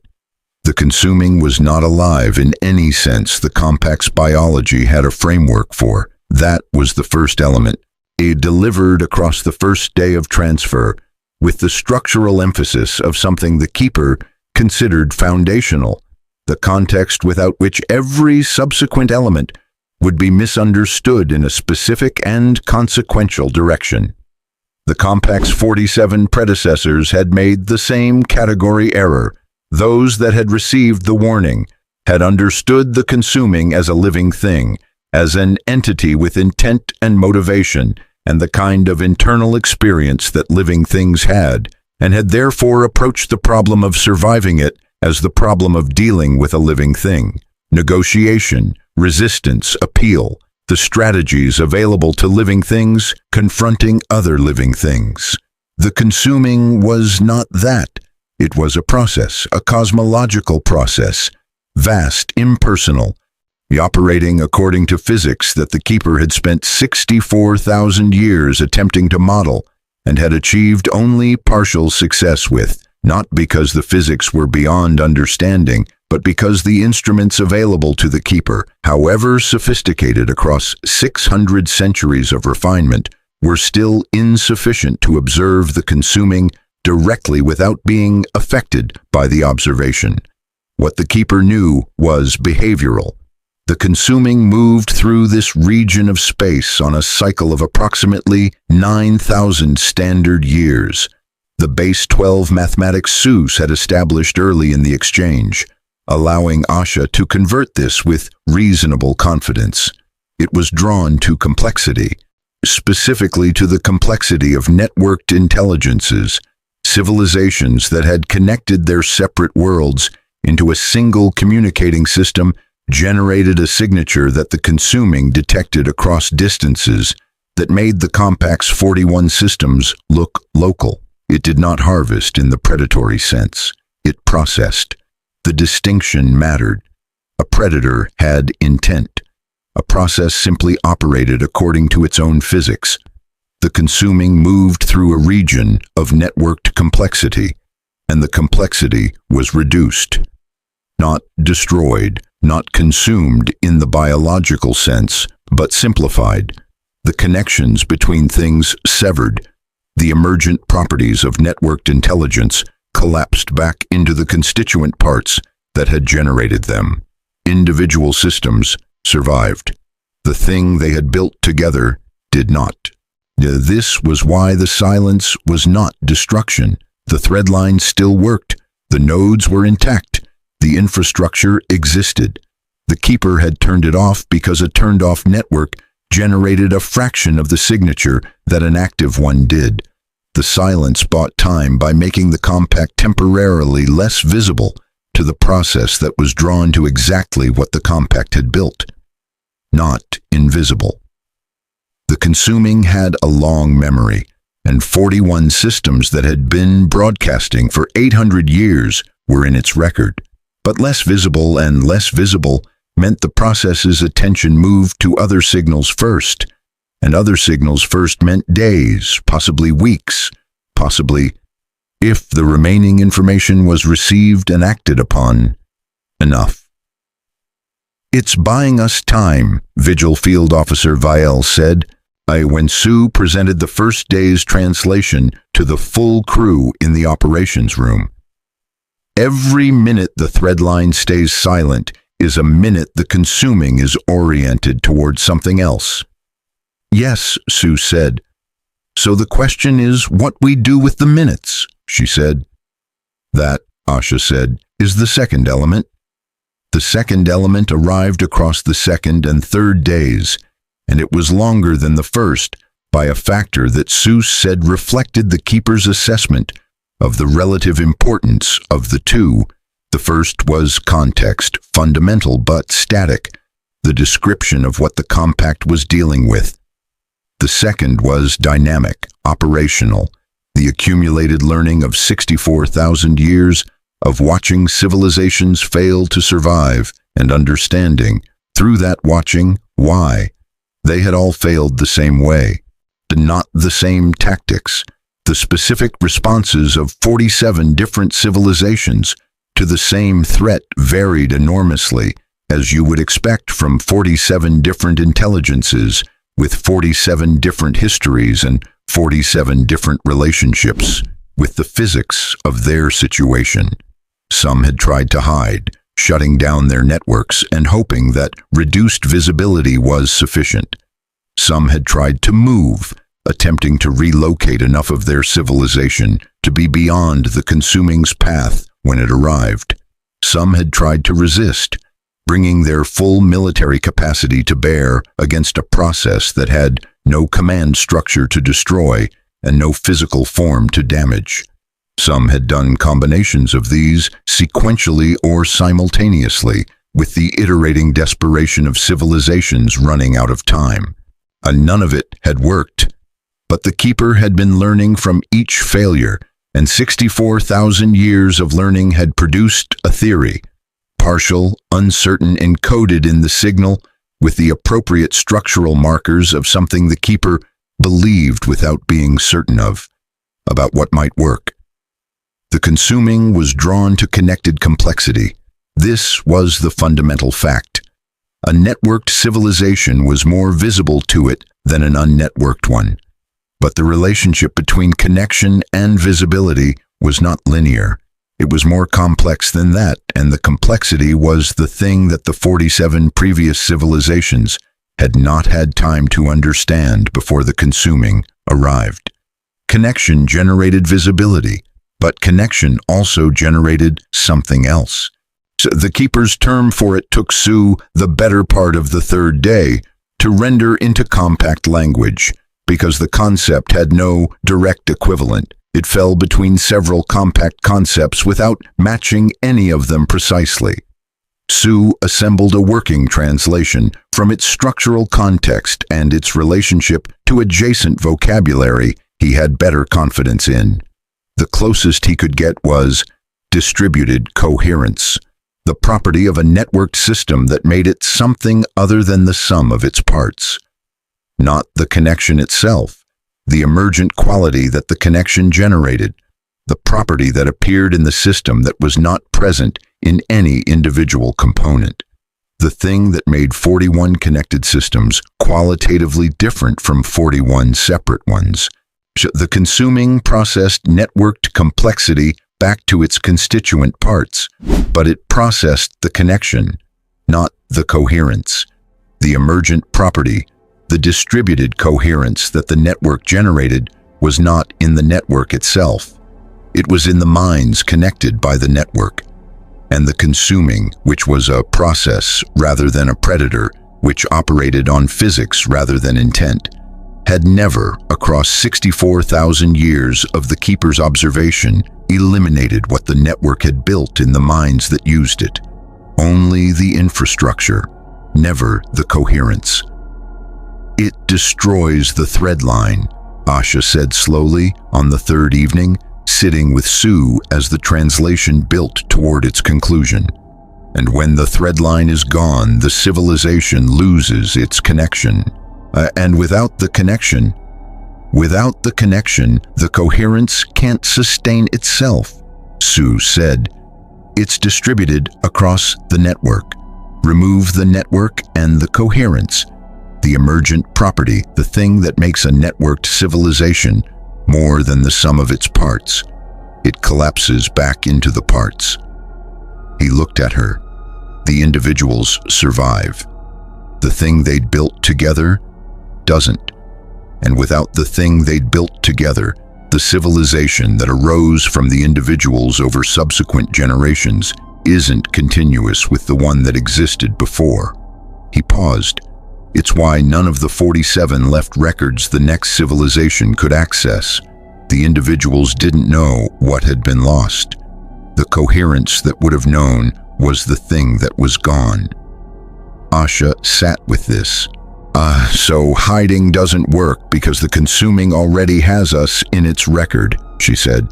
The consuming was not alive in any sense the Compact's biology had a framework for. That was the first element. It delivered across the first day of transfer, with the structural emphasis of something the Keeper considered foundational, the context without which every subsequent element would be misunderstood in a specific and consequential direction. The Compact's 47 predecessors had made the same category error. Those that had received the warning had understood the consuming as a living thing, as an entity with intent and motivation, and the kind of internal experience that living things had, and had therefore approached the problem of surviving it as the problem of dealing with a living thing. Negotiation, resistance, appeal, the strategies available to living things confronting other living things. The consuming was not that. It was a process, a cosmological process, vast, impersonal, operating according to physics that the Keeper had spent 64,000 years attempting to model and had achieved only partial success with, not because the physics were beyond understanding, but because the instruments available to the Keeper, however sophisticated across 600 centuries of refinement, were still insufficient to observe the consuming directly without being affected by the observation. What the Keeper knew was behavioral. The consuming moved through this region of space on a cycle of approximately 9,000 standard years. The base 12 mathematics Seuss had established early in the exchange, allowing Asha to convert this with reasonable confidence. It was drawn to complexity, specifically to the complexity of networked intelligences, civilizations that had connected their separate worlds into a single communicating system, generated a signature that the consuming detected across distances that made the Compact's 41 systems look local. It did not harvest in the predatory sense. It processed. The distinction mattered. A predator had intent. A process simply operated according to its own physics. The consuming moved through a region of networked complexity, and the complexity was reduced. Not destroyed, not consumed in the biological sense, but simplified. The connections between things severed. The emergent properties of networked intelligence collapsed back into the constituent parts that had generated them. Individual systems survived. The thing they had built together did not. This was why the silence was not destruction. The thread line still worked. The nodes were intact. The infrastructure existed. The keeper had turned it off because a turned-off network generated a fraction of the signature that an active one did. The silence bought time by making the compact temporarily less visible to the process that was drawn to exactly what the compact had built. Not invisible. The consuming had a long memory, and 41 systems that had been broadcasting for 800 years were in its record. But less visible and less visible meant the process's attention moved to other signals first, and other signals first meant days, possibly weeks, possibly, if the remaining information was received and acted upon, enough. "It's buying us time," Vigil Field Officer Vielle said, when Sue presented the first day's translation to the full crew in the operations room. "Every minute the thread line stays silent is a minute the consuming is oriented towards something else." "Yes," Sue said. "So the question is what we do with the minutes," she said. "That," Asha said, "is the second element." The second element arrived across the second and third days, and it was longer than the first by a factor that Seuss said reflected the keeper's assessment of the relative importance of the two. The first was context, fundamental but static, the description of what the compact was dealing with. The second was dynamic, operational, the accumulated learning of 64,000 years of watching civilizations fail to survive and understanding, through that watching, why. They had all failed the same way, not the same tactics. The specific responses of 47 different civilizations to the same threat varied enormously, as you would expect from 47 different intelligences with 47 different histories and 47 different relationships with the physics of their situation. Some had tried to hide, shutting down their networks and hoping that reduced visibility was sufficient. Some had tried to move, attempting to relocate enough of their civilization to be beyond the consuming's path when it arrived. Some had tried to resist, bringing their full military capacity to bear against a process that had no command structure to destroy and no physical form to damage. Some had done combinations of these sequentially or simultaneously, with the iterating desperation of civilizations running out of time. None of it had worked. But the Keeper had been learning from each failure, and 64,000 years of learning had produced a theory, partial, uncertain, encoded in the signal, with the appropriate structural markers of something the Keeper believed without being certain of, about what might work. The consuming was drawn to connected complexity. This was the fundamental fact. A networked civilization was more visible to it than an unnetworked one. But the relationship between connection and visibility was not linear. It was more complex than that, and the complexity was the thing that the 47 previous civilizations had not had time to understand before the consuming arrived. Connection generated visibility, but connection also generated something else. So the keeper's term for it took Sue the better part of the third day to render into compact language, because the concept had no direct equivalent. It fell between several compact concepts without matching any of them precisely. Sue assembled a working translation from its structural context and its relationship to adjacent vocabulary he had better confidence in. The closest he could get was distributed coherence, the property of a networked system that made it something other than the sum of its parts. Not the connection itself, the emergent quality that the connection generated, the property that appeared in the system that was not present in any individual component. The thing that made 41 connected systems qualitatively different from 41 separate ones. The consuming processed networked complexity back to its constituent parts, but it processed the connection, not the coherence. The emergent property, the distributed coherence that the network generated, was not in the network itself. It was in the minds connected by the network. And the consuming, which was a process rather than a predator, which operated on physics rather than intent, had never, across 64,000 years of the keeper's observation, eliminated what the network had built in the minds that used it. Only the infrastructure, never the coherence. It destroys the thread line, Asha said slowly on the third evening, sitting with Sue as the translation built toward its conclusion. And when the thread line is gone, the civilization loses its connection. And without the connection, the coherence can't sustain itself, Sue said. It's distributed across the network. Remove the network and the coherence, the emergent property, the thing that makes a networked civilization more than the sum of its parts. It collapses back into the parts. He looked at her. The individuals survive. The thing they'd built together doesn't. And without the thing they'd built together, the civilization that arose from the individuals over subsequent generations isn't continuous with the one that existed before. He paused. It's why none of the 47 left records the next civilization could access. The individuals didn't know what had been lost. The coherence that would have known was the thing that was gone. Asha sat with this. So hiding doesn't work because the consuming already has us in its record, she said.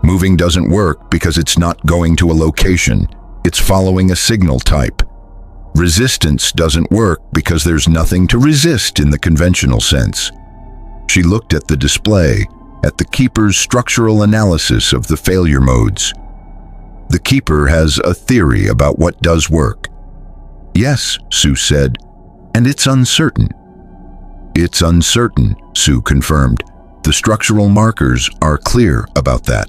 Moving doesn't work because it's not going to a location. It's following a signal type. Resistance doesn't work because there's nothing to resist in the conventional sense. She looked at the display, at the Keeper's structural analysis of the failure modes. The Keeper has a theory about what does work. Yes, Sue said, and it's uncertain. It's uncertain, Sue confirmed. The structural markers are clear about that,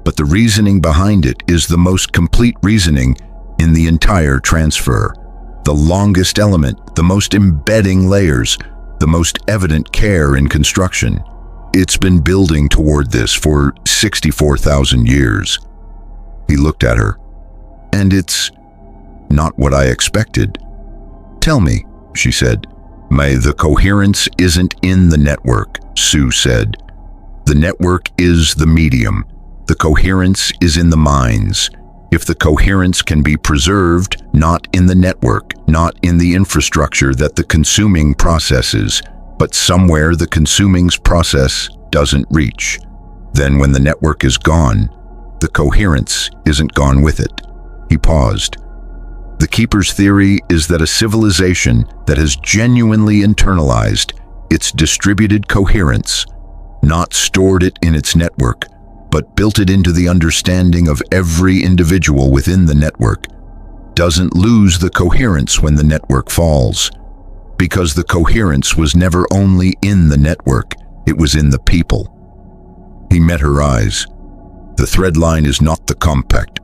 but the reasoning behind it is the most complete reasoning in the entire transfer. The longest element, the most embedding layers, the most evident care in construction. It's been building toward this for 64,000 years. He looked at her. And it's not what I expected. Tell me, she said. The coherence isn't in the network, Sue said. The network is the medium. The coherence is in the minds. If the coherence can be preserved, not in the network, not in the infrastructure that the consuming processes, but somewhere the consuming's process doesn't reach, then when the network is gone, the coherence isn't gone with it. He paused. The Keeper's theory is that a civilization that has genuinely internalized its distributed coherence, not stored it in its network, but built it into the understanding of every individual within the network, doesn't lose the coherence when the network falls, because the coherence was never only in the network, it was in the people. He met her eyes. The thread line is not the compact.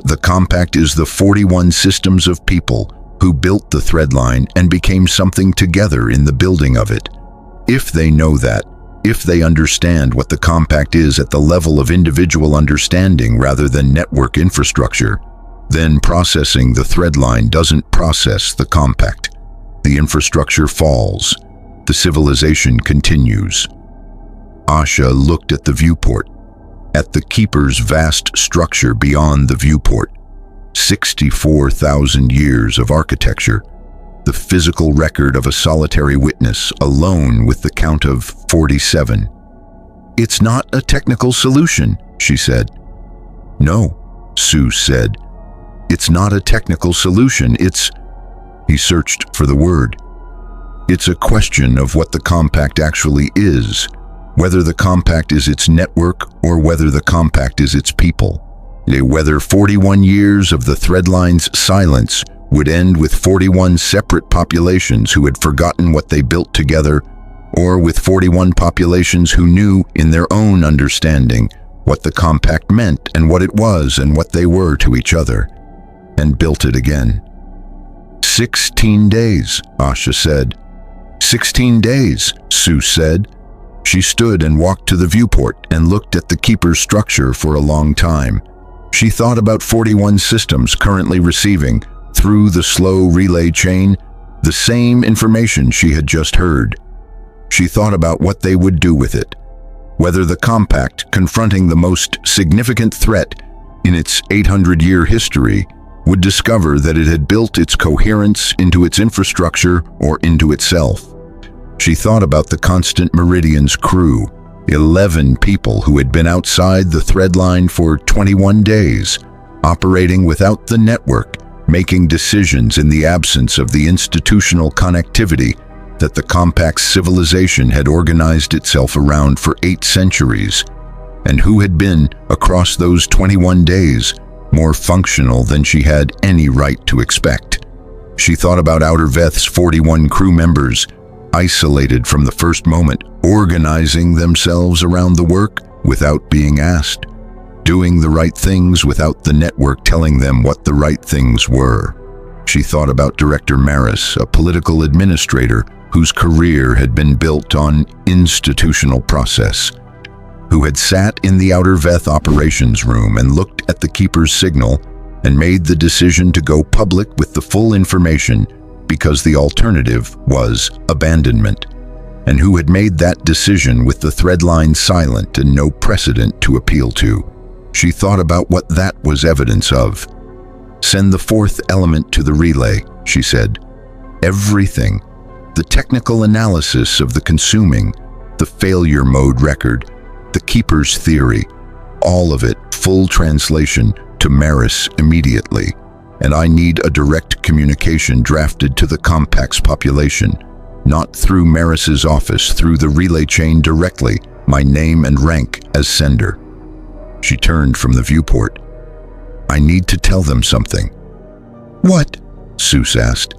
The compact is the 41 systems of people who built the thread line and became something together in the building of it. If they know that, if they understand what the compact is at the level of individual understanding rather than network infrastructure, then processing the thread line doesn't process the compact. The infrastructure falls. The civilization continues. Asha looked at the viewport, at the Keeper's vast structure beyond the viewport. 64,000 years of architecture, the physical record of a solitary witness alone with the count of 47. "It's not a technical solution," she said. "No," Sue said. "It's not a technical solution, it's..." He searched for the word. "It's a question of what the compact actually is, whether the compact is its network or whether the compact is its people. Whether 41 years of the threadline's silence would end with 41 separate populations who had forgotten what they built together, or with 41 populations who knew in their own understanding what the compact meant and what it was and what they were to each other, and built it again." 16 days, Asha said. 16 days, Sue said. She stood and walked to the viewport and looked at the Keeper's structure for a long time. She thought about 41 systems currently receiving, through the slow relay chain, the same information she had just heard. She thought about what they would do with it, whether the compact, confronting the most significant threat in its 800-year history, would discover that it had built its coherence into its infrastructure or into itself. She thought about the Constant Meridian's crew, 11 people who had been outside the thread line for 21 days, operating without the network, making decisions in the absence of the institutional connectivity that the compact's civilization had organized itself around for 8 centuries, and who had been, across those 21 days, more functional than she had any right to expect. She thought about Outer Veth's 41 crew members, isolated from the first moment, organizing themselves around the work without being asked, doing the right things without the network telling them what the right things were. She thought about Director Maris, a political administrator whose career had been built on institutional process, who had sat in the Outer Veth operations room and looked at the Keeper's signal and made the decision to go public with the full information because the alternative was abandonment, and who had made that decision with the thread line silent and no precedent to appeal to. She thought about what that was evidence of. "Send the 4th element to the relay," she said. "Everything, the technical analysis of the consuming, the failure mode record, the Keeper's theory, all of it, full translation to Maris immediately. And I need a direct communication drafted to the compact's population, not through Maris's office, through the relay chain directly, my name and rank as sender." She turned from the viewport. "I need to tell them something." "What?" Seuss asked.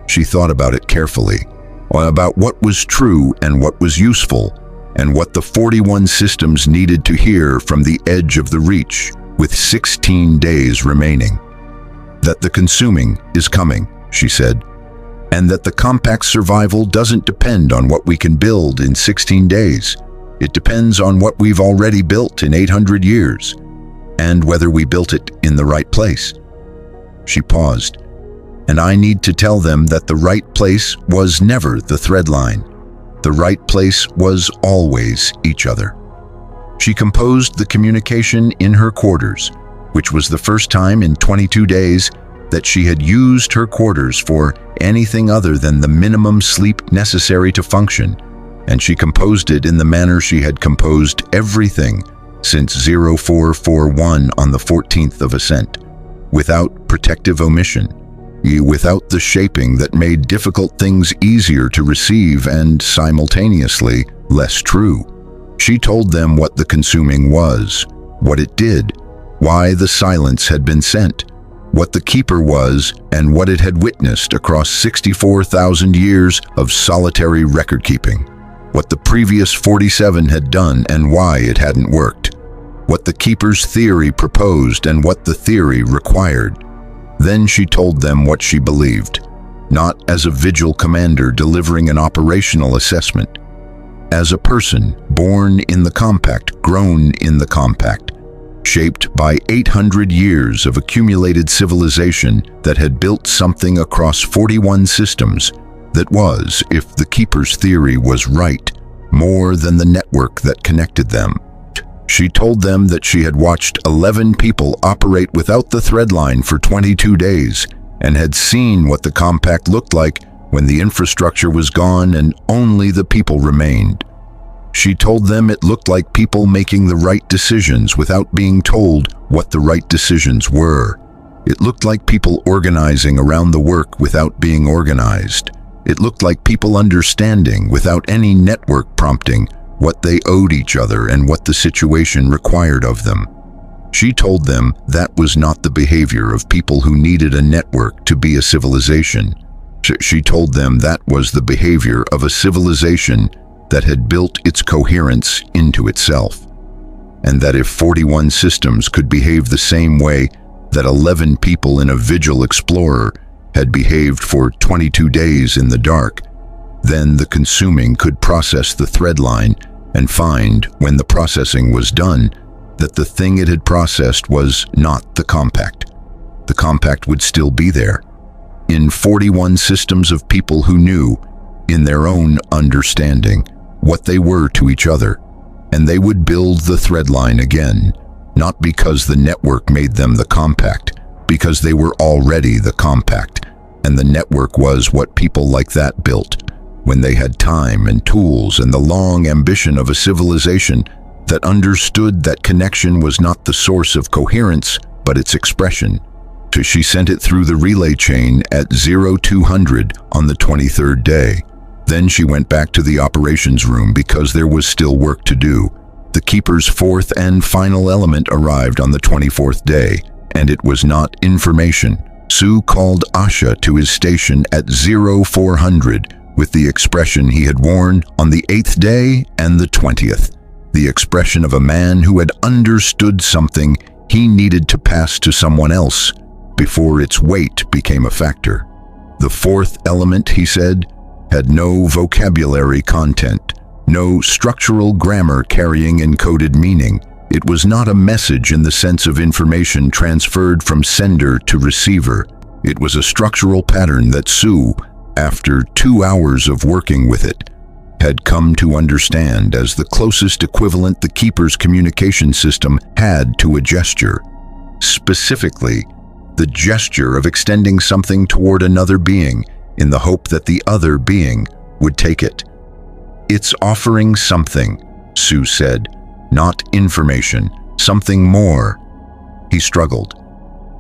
She thought about it carefully, about what was true and what was useful, and what the 41 systems needed to hear from the edge of the reach, with 16 days remaining. "That the consuming is coming," she said, "and that the compact's survival doesn't depend on what we can build in 16 days. It depends on what we've already built in 800 years, and whether we built it in the right place." She paused. "And I need to tell them that the right place was never the thread line. The right place was always each other." She composed the communication in her quarters, which was the first time in 22 days that she had used her quarters for anything other than the minimum sleep necessary to function, and she composed it in the manner she had composed everything since 0441 on the 14th of Ascent, without protective omission, without the shaping that made difficult things easier to receive and, simultaneously, less true. She told them what the consuming was, what it did, why the silence had been sent, what the Keeper was, and what it had witnessed across 64,000 years of solitary record-keeping, what the previous 47 had done and why it hadn't worked. what the Keeper's theory proposed and what the theory required. Then she told them what she believed, not as a vigil commander delivering an operational assessment. As a person born in the compact, grown in the compact, shaped by 800 years of accumulated civilization that had built something across 41 systems that was, if the Keeper's theory was right, more than the network that connected them. She told them that she had watched 11 people operate without the threadline for 22 days and had seen what the compact looked like when the infrastructure was gone and only the people remained. She told them it looked like people making the right decisions without being told what the right decisions were. It looked like people organizing around the work without being organized. It looked like people understanding without any network prompting what they owed each other and what the situation required of them. She told them that was not the behavior of people who needed a network to be a civilization. She told them that was the behavior of a civilization that had built its coherence into itself, and that if 41 systems could behave the same way that 11 people in a Vigil Explorer had behaved for 22 days in the dark, then the consuming could process the threadline and find, when the processing was done, that the thing it had processed was not the compact. The compact would still be there, in 41 systems of people who knew, in their own understanding, what they were to each other, and they would build the threadline again, not because the network made them the compact, because they were already the compact, and the network was what people like that built, when they had time and tools and the long ambition of a civilization that understood that connection was not the source of coherence, but its expression. She sent it through the relay chain at 0200 on the 23rd day. Then she went back to the operations room because there was still work to do. The Keeper's fourth and final element arrived on the 24th day, and it was not information. Sue called Asha to his station at 0400 with the expression he had worn on the 8th day and the 20th, the expression of a man who had understood something he needed to pass to someone else before its weight became a factor. The fourth element, he said, had no vocabulary content, no structural grammar carrying encoded meaning. It was not a message in the sense of information transferred from sender to receiver. It was a structural pattern that Sue, after 2 hours of working with it, had come to understand as the closest equivalent the Keeper's communication system had to a gesture. Specifically, the gesture of extending something toward another being in the hope that the other being would take it. "It's offering something," Sue said, "not information, something more." He struggled.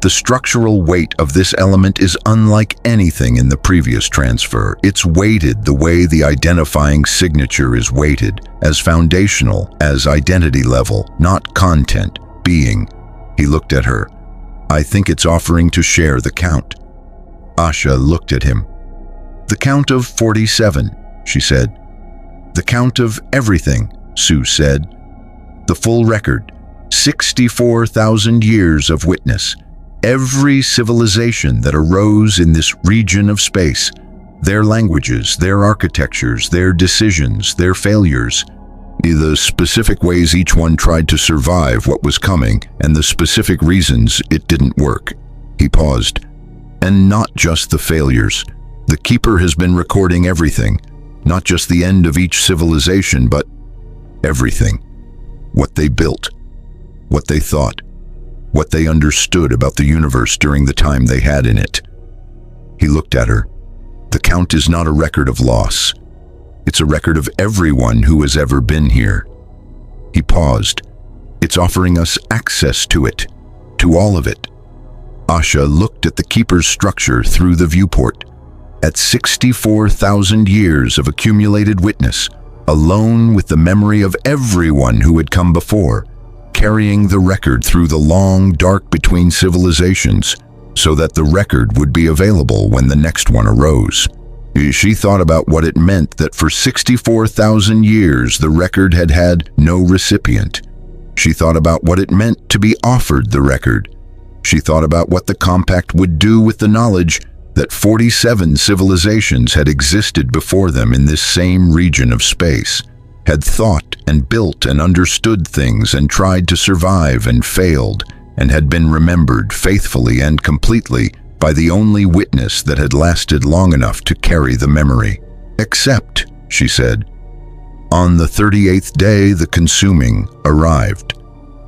The structural weight of this element is unlike anything in the previous transfer. It's weighted the way the identifying signature is weighted, as foundational, as identity level, not content, being. He looked at her. "I think it's offering to share the count." Asha looked at him. "The count of 47, she said. "The count of everything," Sue said. "The full record, 64,000 years of witness. Every civilization that arose in this region of space, their languages, their architectures, their decisions, their failures, the specific ways each one tried to survive what was coming, and the specific reasons it didn't work." He paused. "And not just the failures. The Keeper has been recording everything, not just the end of each civilization, but everything. What they built, what they thought, what they understood about the universe during the time they had in it." He looked at her. "The count is not a record of loss. It's a record of everyone who has ever been here." He paused. "It's offering us access to it, to all of it." Asha looked at the Keeper's structure through the viewport. At 64,000 years of accumulated witness, alone with the memory of everyone who had come before, carrying the record through the long dark between civilizations, so that the record would be available when the next one arose. She thought about what it meant that for 64,000 years the record had had no recipient. She thought about what it meant to be offered the record. She thought about what the compact would do with the knowledge that 47 civilizations had existed before them in this same region of space, had thought and built and understood things and tried to survive and failed, and had been remembered faithfully and completely by the only witness that had lasted long enough to carry the memory. Except, she said, on the 38th day the consuming arrived.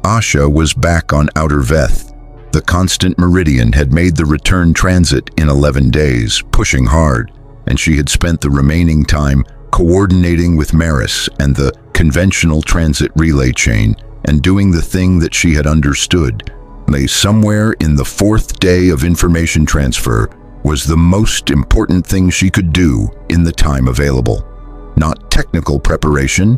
Asha was back on Outer Veth. The constant meridian had made the return transit in 11 days, pushing hard, and she had spent the remaining time coordinating with Maris and the conventional transit relay chain and doing the thing that she had understood. Somewhere in the 4th day of information transfer was the most important thing she could do in the time available. Not technical preparation,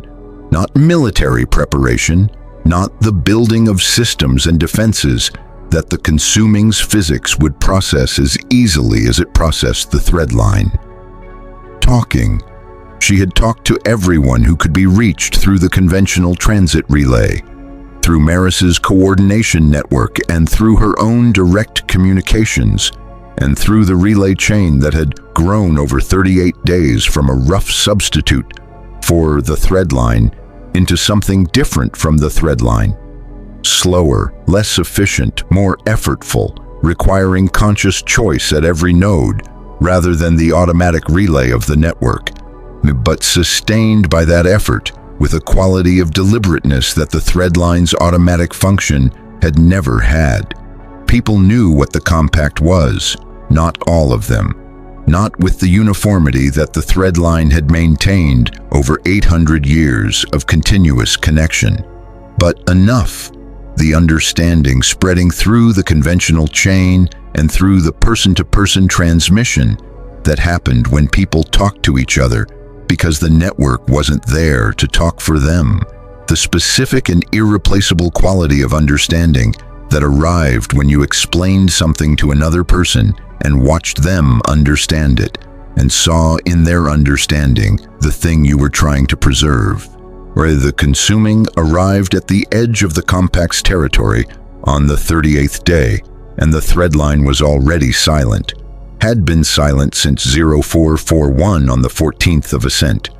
not military preparation, not the building of systems and defenses that the consuming's physics would process as easily as it processed the thread line. Talking. She had talked to everyone who could be reached through the conventional transit relay, through Maris's coordination network and through her own direct communications, and through the relay chain that had grown over 38 days from a rough substitute for the thread line into something different from the thread line. Slower, less efficient, more effortful, requiring conscious choice at every node rather than the automatic relay of the network, but sustained by that effort with a quality of deliberateness that the thread line's automatic function had never had. People knew what the compact was, not all of them, not with the uniformity that the thread line had maintained over 800 years of continuous connection, but enough. The understanding spreading through the conventional chain and through the person-to-person transmission that happened when people talked to each other because the network wasn't there to talk for them. The specific and irreplaceable quality of understanding that arrived when you explained something to another person and watched them understand it and saw in their understanding the thing you were trying to preserve. Where the consuming arrived at the edge of the compact's territory on the 38th day, and the thread line was already silent, had been silent since 0441 on the 14th of Ascent,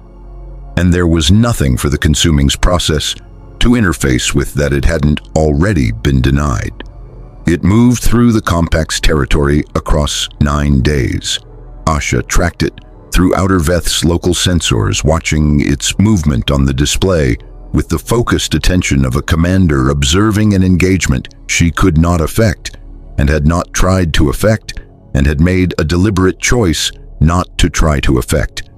and there was nothing for the consuming's process to interface with that it hadn't already been denied. It moved through the compact's territory across 9 days. Asha tracked it through Outer Veth's local sensors, watching its movement on the display with the focused attention of a commander observing an engagement she could not affect and had not tried to affect and had made a deliberate choice not to try to affect,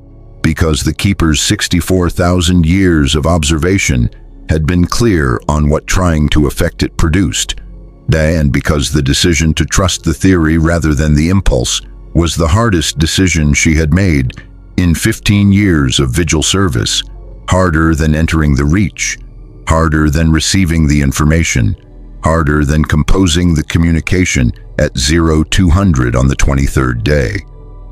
because the Keeper's 64,000 years of observation had been clear on what trying to affect it produced, and because the decision to trust the theory rather than the impulse was the hardest decision she had made in 15 years of vigil service, harder than entering the Reach, harder than receiving the information, harder than composing the communication at 0200 on the 23rd day.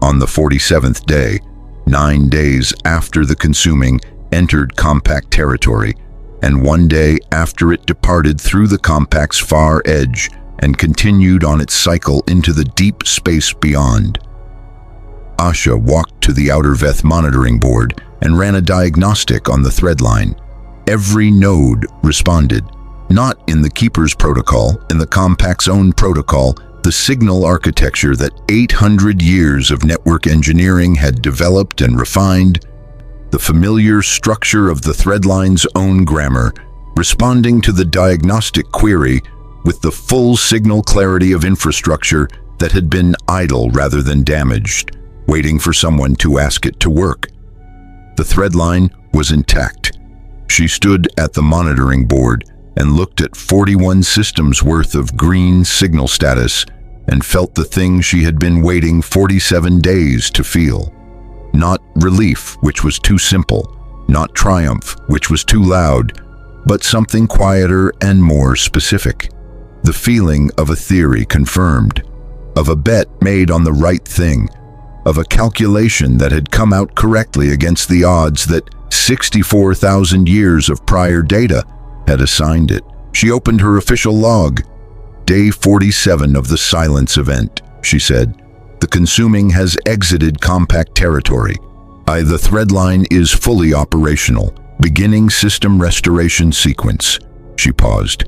On the 47th day, 9 days after the consuming entered compact territory, and 1 day after it departed through the compact's far edge and continued on its cycle into the deep space beyond. Asha walked to the Outer Veth monitoring board and ran a diagnostic on the thread line. Every node responded, not in the Keeper's protocol, in the compact's own protocol, the signal architecture that 800 years of network engineering had developed and refined, the familiar structure of the thread line's own grammar, responding to the diagnostic query with the full signal clarity of infrastructure that had been idle rather than damaged, waiting for someone to ask it to work. The thread line was intact. She stood at the monitoring board and looked at 41 systems worth of green signal status and felt the thing she had been waiting 47 days to feel. Not relief, which was too simple, not triumph, which was too loud, but something quieter and more specific. The feeling of a theory confirmed, of a bet made on the right thing, of a calculation that had come out correctly against the odds that 64,000 years of prior data had assigned it. She opened her official log. Day 47 of the Silence event, she said. The consuming has exited compact territory. The thread line is fully operational. Beginning system restoration sequence. She paused.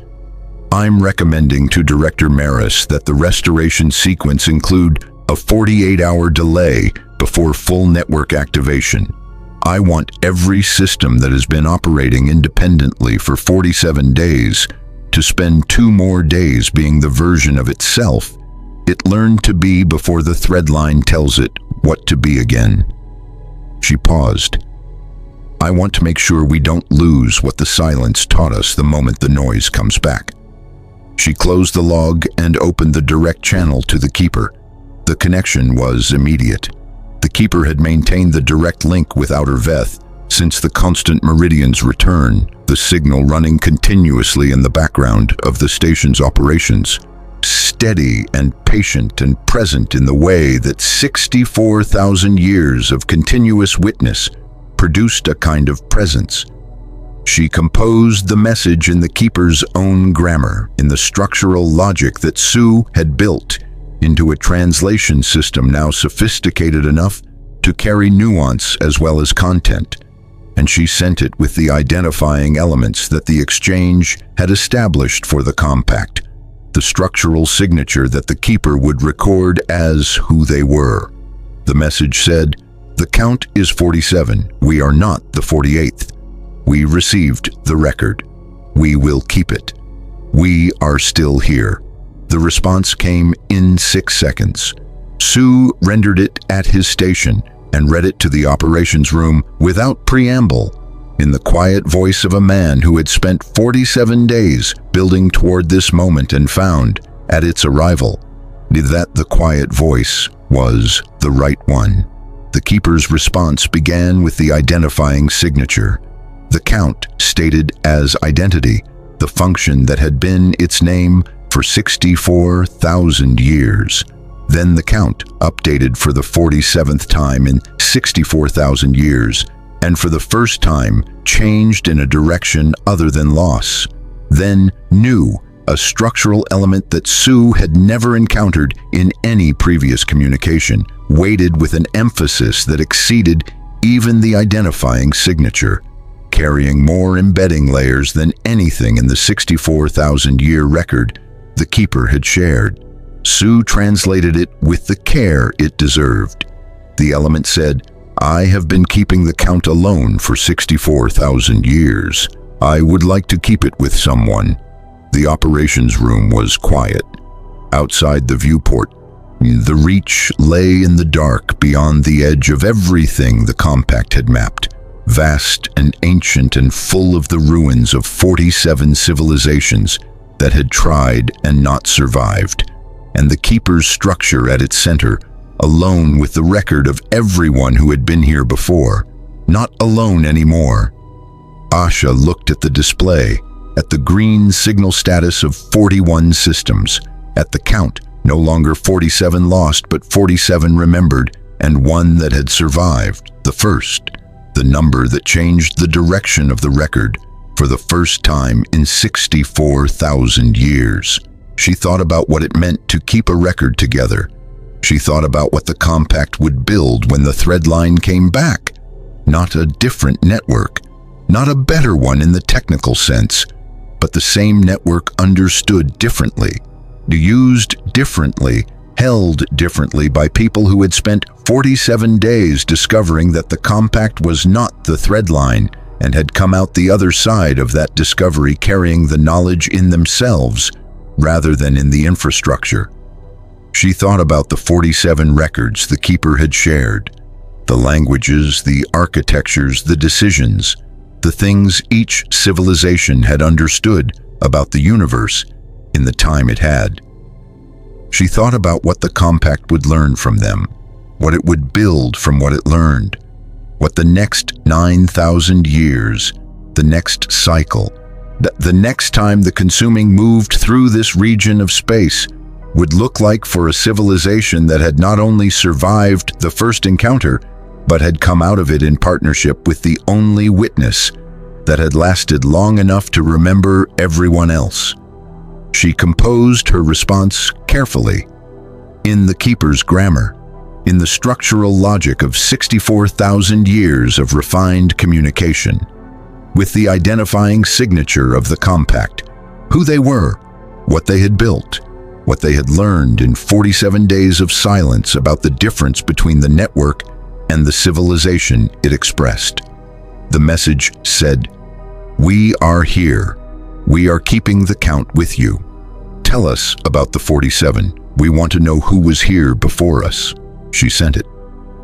I'm recommending to Director Maris that the restoration sequence include a 48-hour delay before full network activation. I want every system that has been operating independently for 47 days to spend 2 more days being the version of itself it learned to be before the thread line tells it what to be again. She paused. I want to make sure we don't lose what the silence taught us the moment the noise comes back. She closed the log and opened the direct channel to the Keeper. The connection was immediate. The Keeper had maintained the direct link with Outer Veth since the Constant Meridian's return, the signal running continuously in the background of the station's operations, steady and patient and present in the way that 64,000 years of continuous witness produced a kind of presence. She composed the message in the Keeper's own grammar, in the structural logic that Sue had built into a translation system now sophisticated enough to carry nuance as well as content, and she sent it with the identifying elements that the exchange had established for the compact, the structural signature that the Keeper would record as who they were. The message said, "The count is 47. We are not the 48th. We received the record. We will keep it. We are still here." The response came in 6 seconds. Sue rendered it at his station and read it to the operations room without preamble, in the quiet voice of a man who had spent 47 days building toward this moment and found, at its arrival, that the quiet voice was the right one. The Keeper's response began with the identifying signature. The count stated as identity, the function that had been its name for 64,000 years. Then the count updated for the 47th time in 64,000 years, and for the first time changed in a direction other than loss. Then new, a structural element that Sue had never encountered in any previous communication, weighted with an emphasis that exceeded even the identifying signature, carrying more embedding layers than anything in the 64,000-year record the Keeper had shared. Sue translated it with the care it deserved. The element said, "I have been keeping the count alone for 64,000 years. I would like to keep it with someone." The operations room was quiet. Outside the viewport, the Reach lay in the dark beyond the edge of everything the compact had mapped, vast and ancient and full of the ruins of 47 civilizations that had tried and not survived, and the Keeper's structure at its center, alone with the record of everyone who had been here before, not alone anymore. Asha looked at the display, at the green signal status of 41 systems, at the count, no longer 47 lost but 47 remembered, and one that had survived, the first, the number that changed the direction of the record for the first time in 64,000 years. She thought about what it meant to keep a record together. She thought about what the compact would build when the thread line came back. Not a different network, not a better one in the technical sense, but the same network understood differently, used differently, held differently by people who had spent 47 days discovering that the compact was not the thread line and had come out the other side of that discovery carrying the knowledge in themselves rather than in the infrastructure. She thought about the 47 records the Keeper had shared, the languages, the architectures, the decisions, the things each civilization had understood about the universe in the time it had. She thought about what the compact would learn from them, what it would build from what it learned, what the next 9,000 years, the next cycle, the next time the consuming moved through this region of space would look like for a civilization that had not only survived the first encounter, but had come out of it in partnership with the only witness that had lasted long enough to remember everyone else. She composed her response carefully, in the Keeper's grammar, in the structural logic of 64,000 years of refined communication, with the identifying signature of the compact, who they were, what they had built, what they had learned in 47 days of silence about the difference between the network and the civilization it expressed. The message said, "We are here. We are keeping the count with you. Tell us about the 47. We want to know who was here before us." She sent it.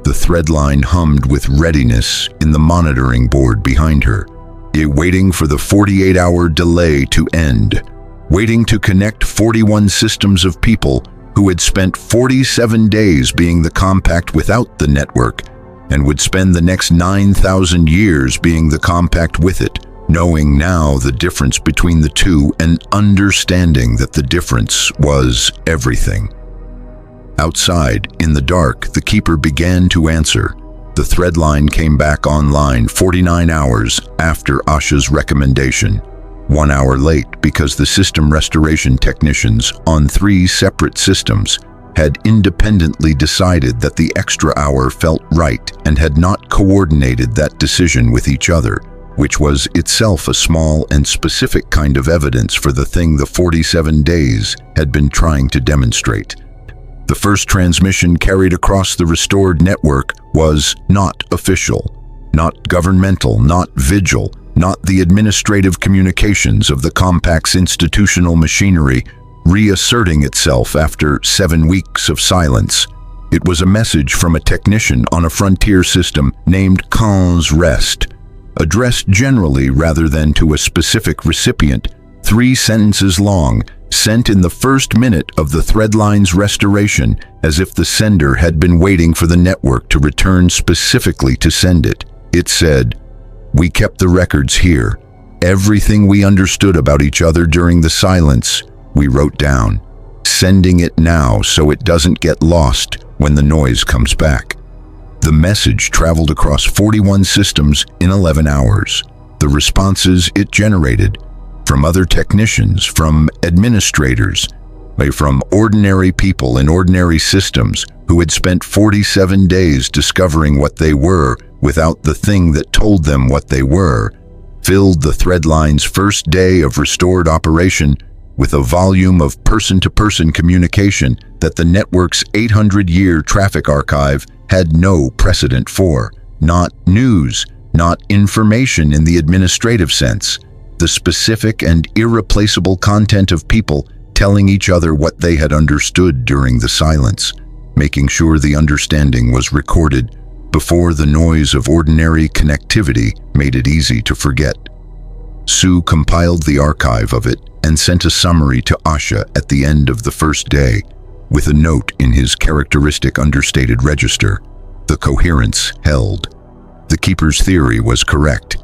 The thread line hummed with readiness in the monitoring board behind her, waiting for the 48-hour delay to end, waiting to connect 41 systems of people who had spent 47 days being the compact without the network and would spend the next 9,000 years being the compact with it, knowing now the difference between the two and understanding that the difference was everything. Outside, in the dark, the Keeper began to answer. The thread line came back online 49 hours after Asha's recommendation. 1 hour late because the system restoration technicians on 3 separate systems had independently decided that the extra hour felt right and had not coordinated that decision with each other, which was itself a small and specific kind of evidence for the thing the 47 days had been trying to demonstrate. The first transmission carried across the restored network was not official, not governmental, not vigil, not the administrative communications of the compact's institutional machinery reasserting itself after 7 weeks of silence. It was a message from a technician on a frontier system named Khan's Rest, addressed generally rather than to a specific recipient, 3 sentences long, sent in the first minute of the threadline's restoration, as if the sender had been waiting for the network to return specifically to send it. It said, "We kept the records here. Everything we understood about each other during the silence, we wrote down. Sending it now so it doesn't get lost when the noise comes back." The message traveled across 41 systems in 11 hours. The responses it generated, from other technicians, from administrators, from ordinary people in ordinary systems who had spent 47 days discovering what they were without the thing that told them what they were, filled the threadline's first day of restored operation with a volume of person-to-person communication that the network's 800-year traffic archive had no precedent for. Not news, not information in the administrative sense, the specific and irreplaceable content of people telling each other what they had understood during the silence, making sure the understanding was recorded before the noise of ordinary connectivity made it easy to forget. Sue compiled the archive of it and sent a summary to Asha at the end of the first day, with a note in his characteristic understated register. The coherence held. The Keeper's theory was correct.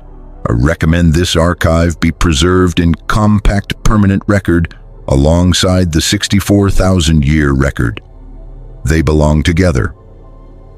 I recommend this archive be preserved in compact permanent record alongside the 64,000-year record. They belong together.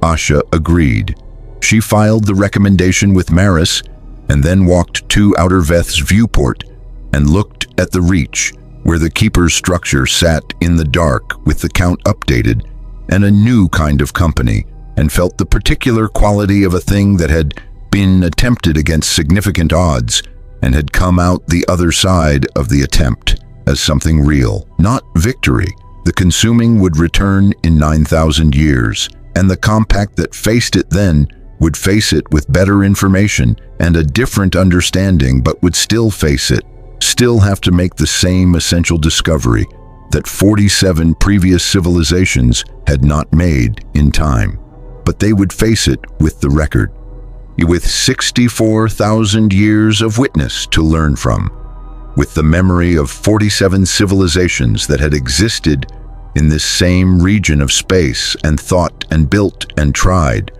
Asha agreed. She filed the recommendation with Maris and then walked to Outer Veth's viewport and looked at the Reach, where the Keeper's structure sat in the dark with the count updated and a new kind of company, and felt the particular quality of a thing that had been attempted against significant odds and had come out the other side of the attempt as something real, not victory. The consuming would return in 9,000 years, and the compact that faced it then would face it with better information and a different understanding, but would still face it, still have to make the same essential discovery that 47 previous civilizations had not made in time. But they would face it with the record, with 64,000 years of witness to learn from, with the memory of 47 civilizations that had existed in this same region of space and thought and built and tried,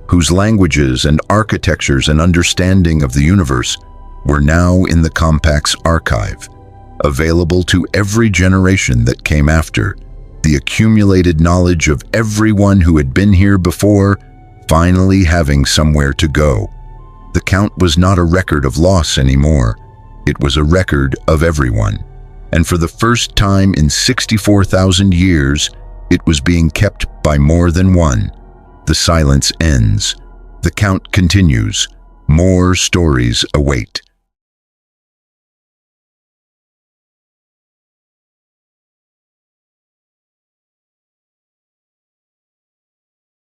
whose languages and architectures and understanding of the universe were now in the compact's archive, available to every generation that came after, the accumulated knowledge of everyone who had been here before finally having somewhere to go. The count was not a record of loss anymore. It was a record of everyone. And for the first time in 64,000 years, it was being kept by more than one. The silence ends. The count continues. More stories await.